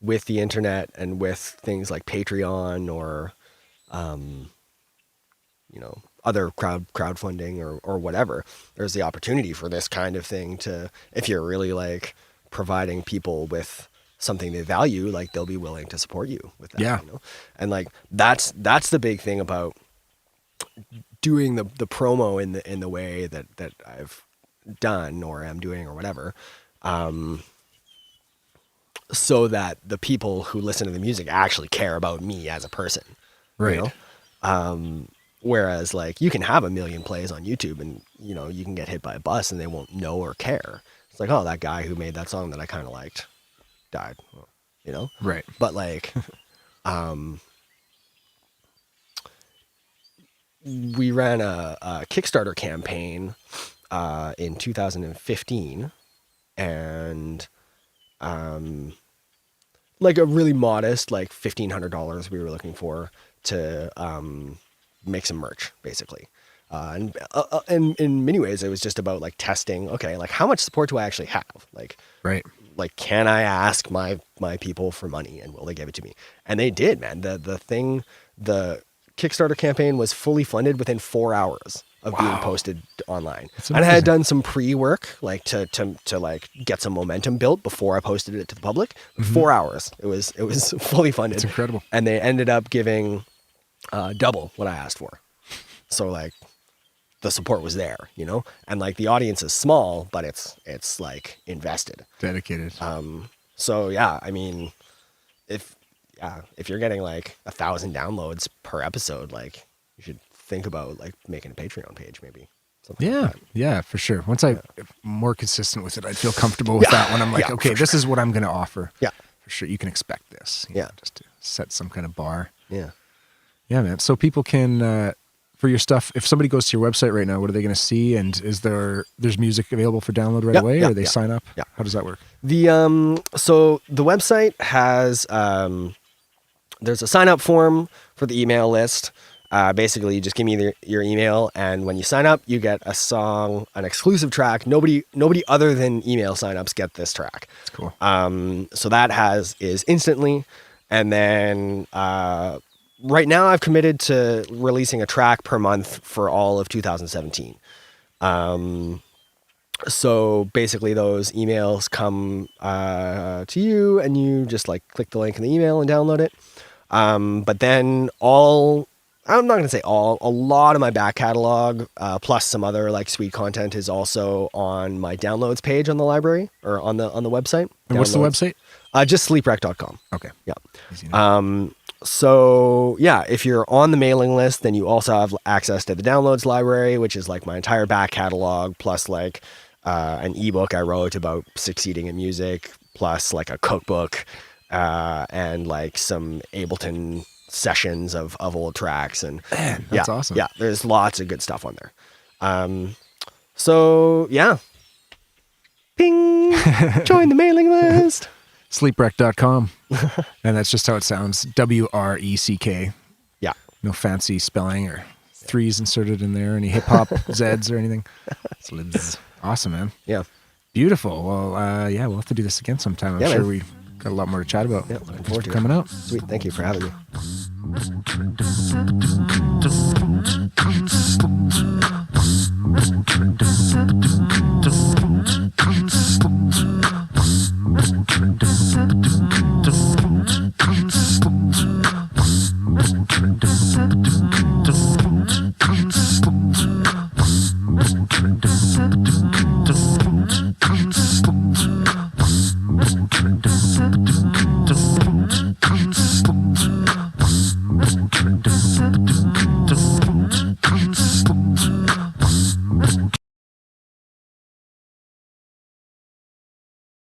with the internet and with things like Patreon or other crowdfunding or whatever. There's the opportunity for this kind of thing to, if you're really like providing people with something they value, like they'll be willing to support you with that. Yeah. And like that's the big thing about doing the promo in the way that I've done or am doing or whatever, so that the people who listen to the music actually care about me as a person, right? Whereas like you can have 1 million plays on YouTube and you can get hit by a bus and they won't know or care. It's like, oh, that guy who made that song that I kind of liked died, Right. But like we ran a Kickstarter campaign in 2015, and like a really modest, like $1,500 we were looking for to make some merch, basically. And in many ways, it was just about like testing. Okay, like how much support do I actually have? Like, right. Like, can I ask my people for money and will they give it to me? And they did, man. The Kickstarter campaign was fully funded within 4 hours of being posted online. And I had done some pre-work, like to like get some momentum built before I posted it to the public. 4 hours, it was fully funded. It's incredible. And they ended up giving double what I asked for. So like the support was there, and like the audience is small, but it's like invested, dedicated. So yeah, I mean, if you're getting like 1,000 downloads per episode, like you should think about like making a Patreon page, maybe. Yeah, for sure. Once I'm more consistent with it, I'd feel comfortable with that when I'm like, okay, this is what I'm going to offer. Yeah, for sure. You can expect this. You know, just to set some kind of bar. Yeah, man. So people can, for your stuff, if somebody goes to your website right now, what are they going to see? And is there's music available for download right away, or they sign up? Yeah. How does that work? So the website has there's a sign up form for the email list. Basically, you just give me your email, and when you sign up, you get a song, an exclusive track. Nobody other than email signups get this track. That's cool. So that is instantly, and then right now I've committed to releasing a track per month for all of 2017. So basically, those emails come to you, and you just like click the link in the email and download it. But then I'm not going to say all, a lot of my back catalog, plus some other like sweet content is also on my downloads page on the library or on the website. And what's the website? Just SleepWreck.com. Okay. Yeah. So yeah, if you're on the mailing list, then you also have access to the downloads library, which is like my entire back catalog, plus like an ebook I wrote about succeeding in music, plus like a cookbook, and like some Ableton sessions of old tracks. And man, that's awesome. Yeah, there's lots of good stuff on there. So yeah, ping, join the mailing list. SleepWreck.com. And that's just how it sounds. WRECK. Yeah. No fancy spelling or threes inserted in there, any hip hop Zs or anything. Awesome, man. Yeah. Beautiful. Well, yeah, we'll have to do this again sometime. I'm sure we got a lot more to chat about. Yeah, looking forward to coming out. Sweet. Thank you for having me.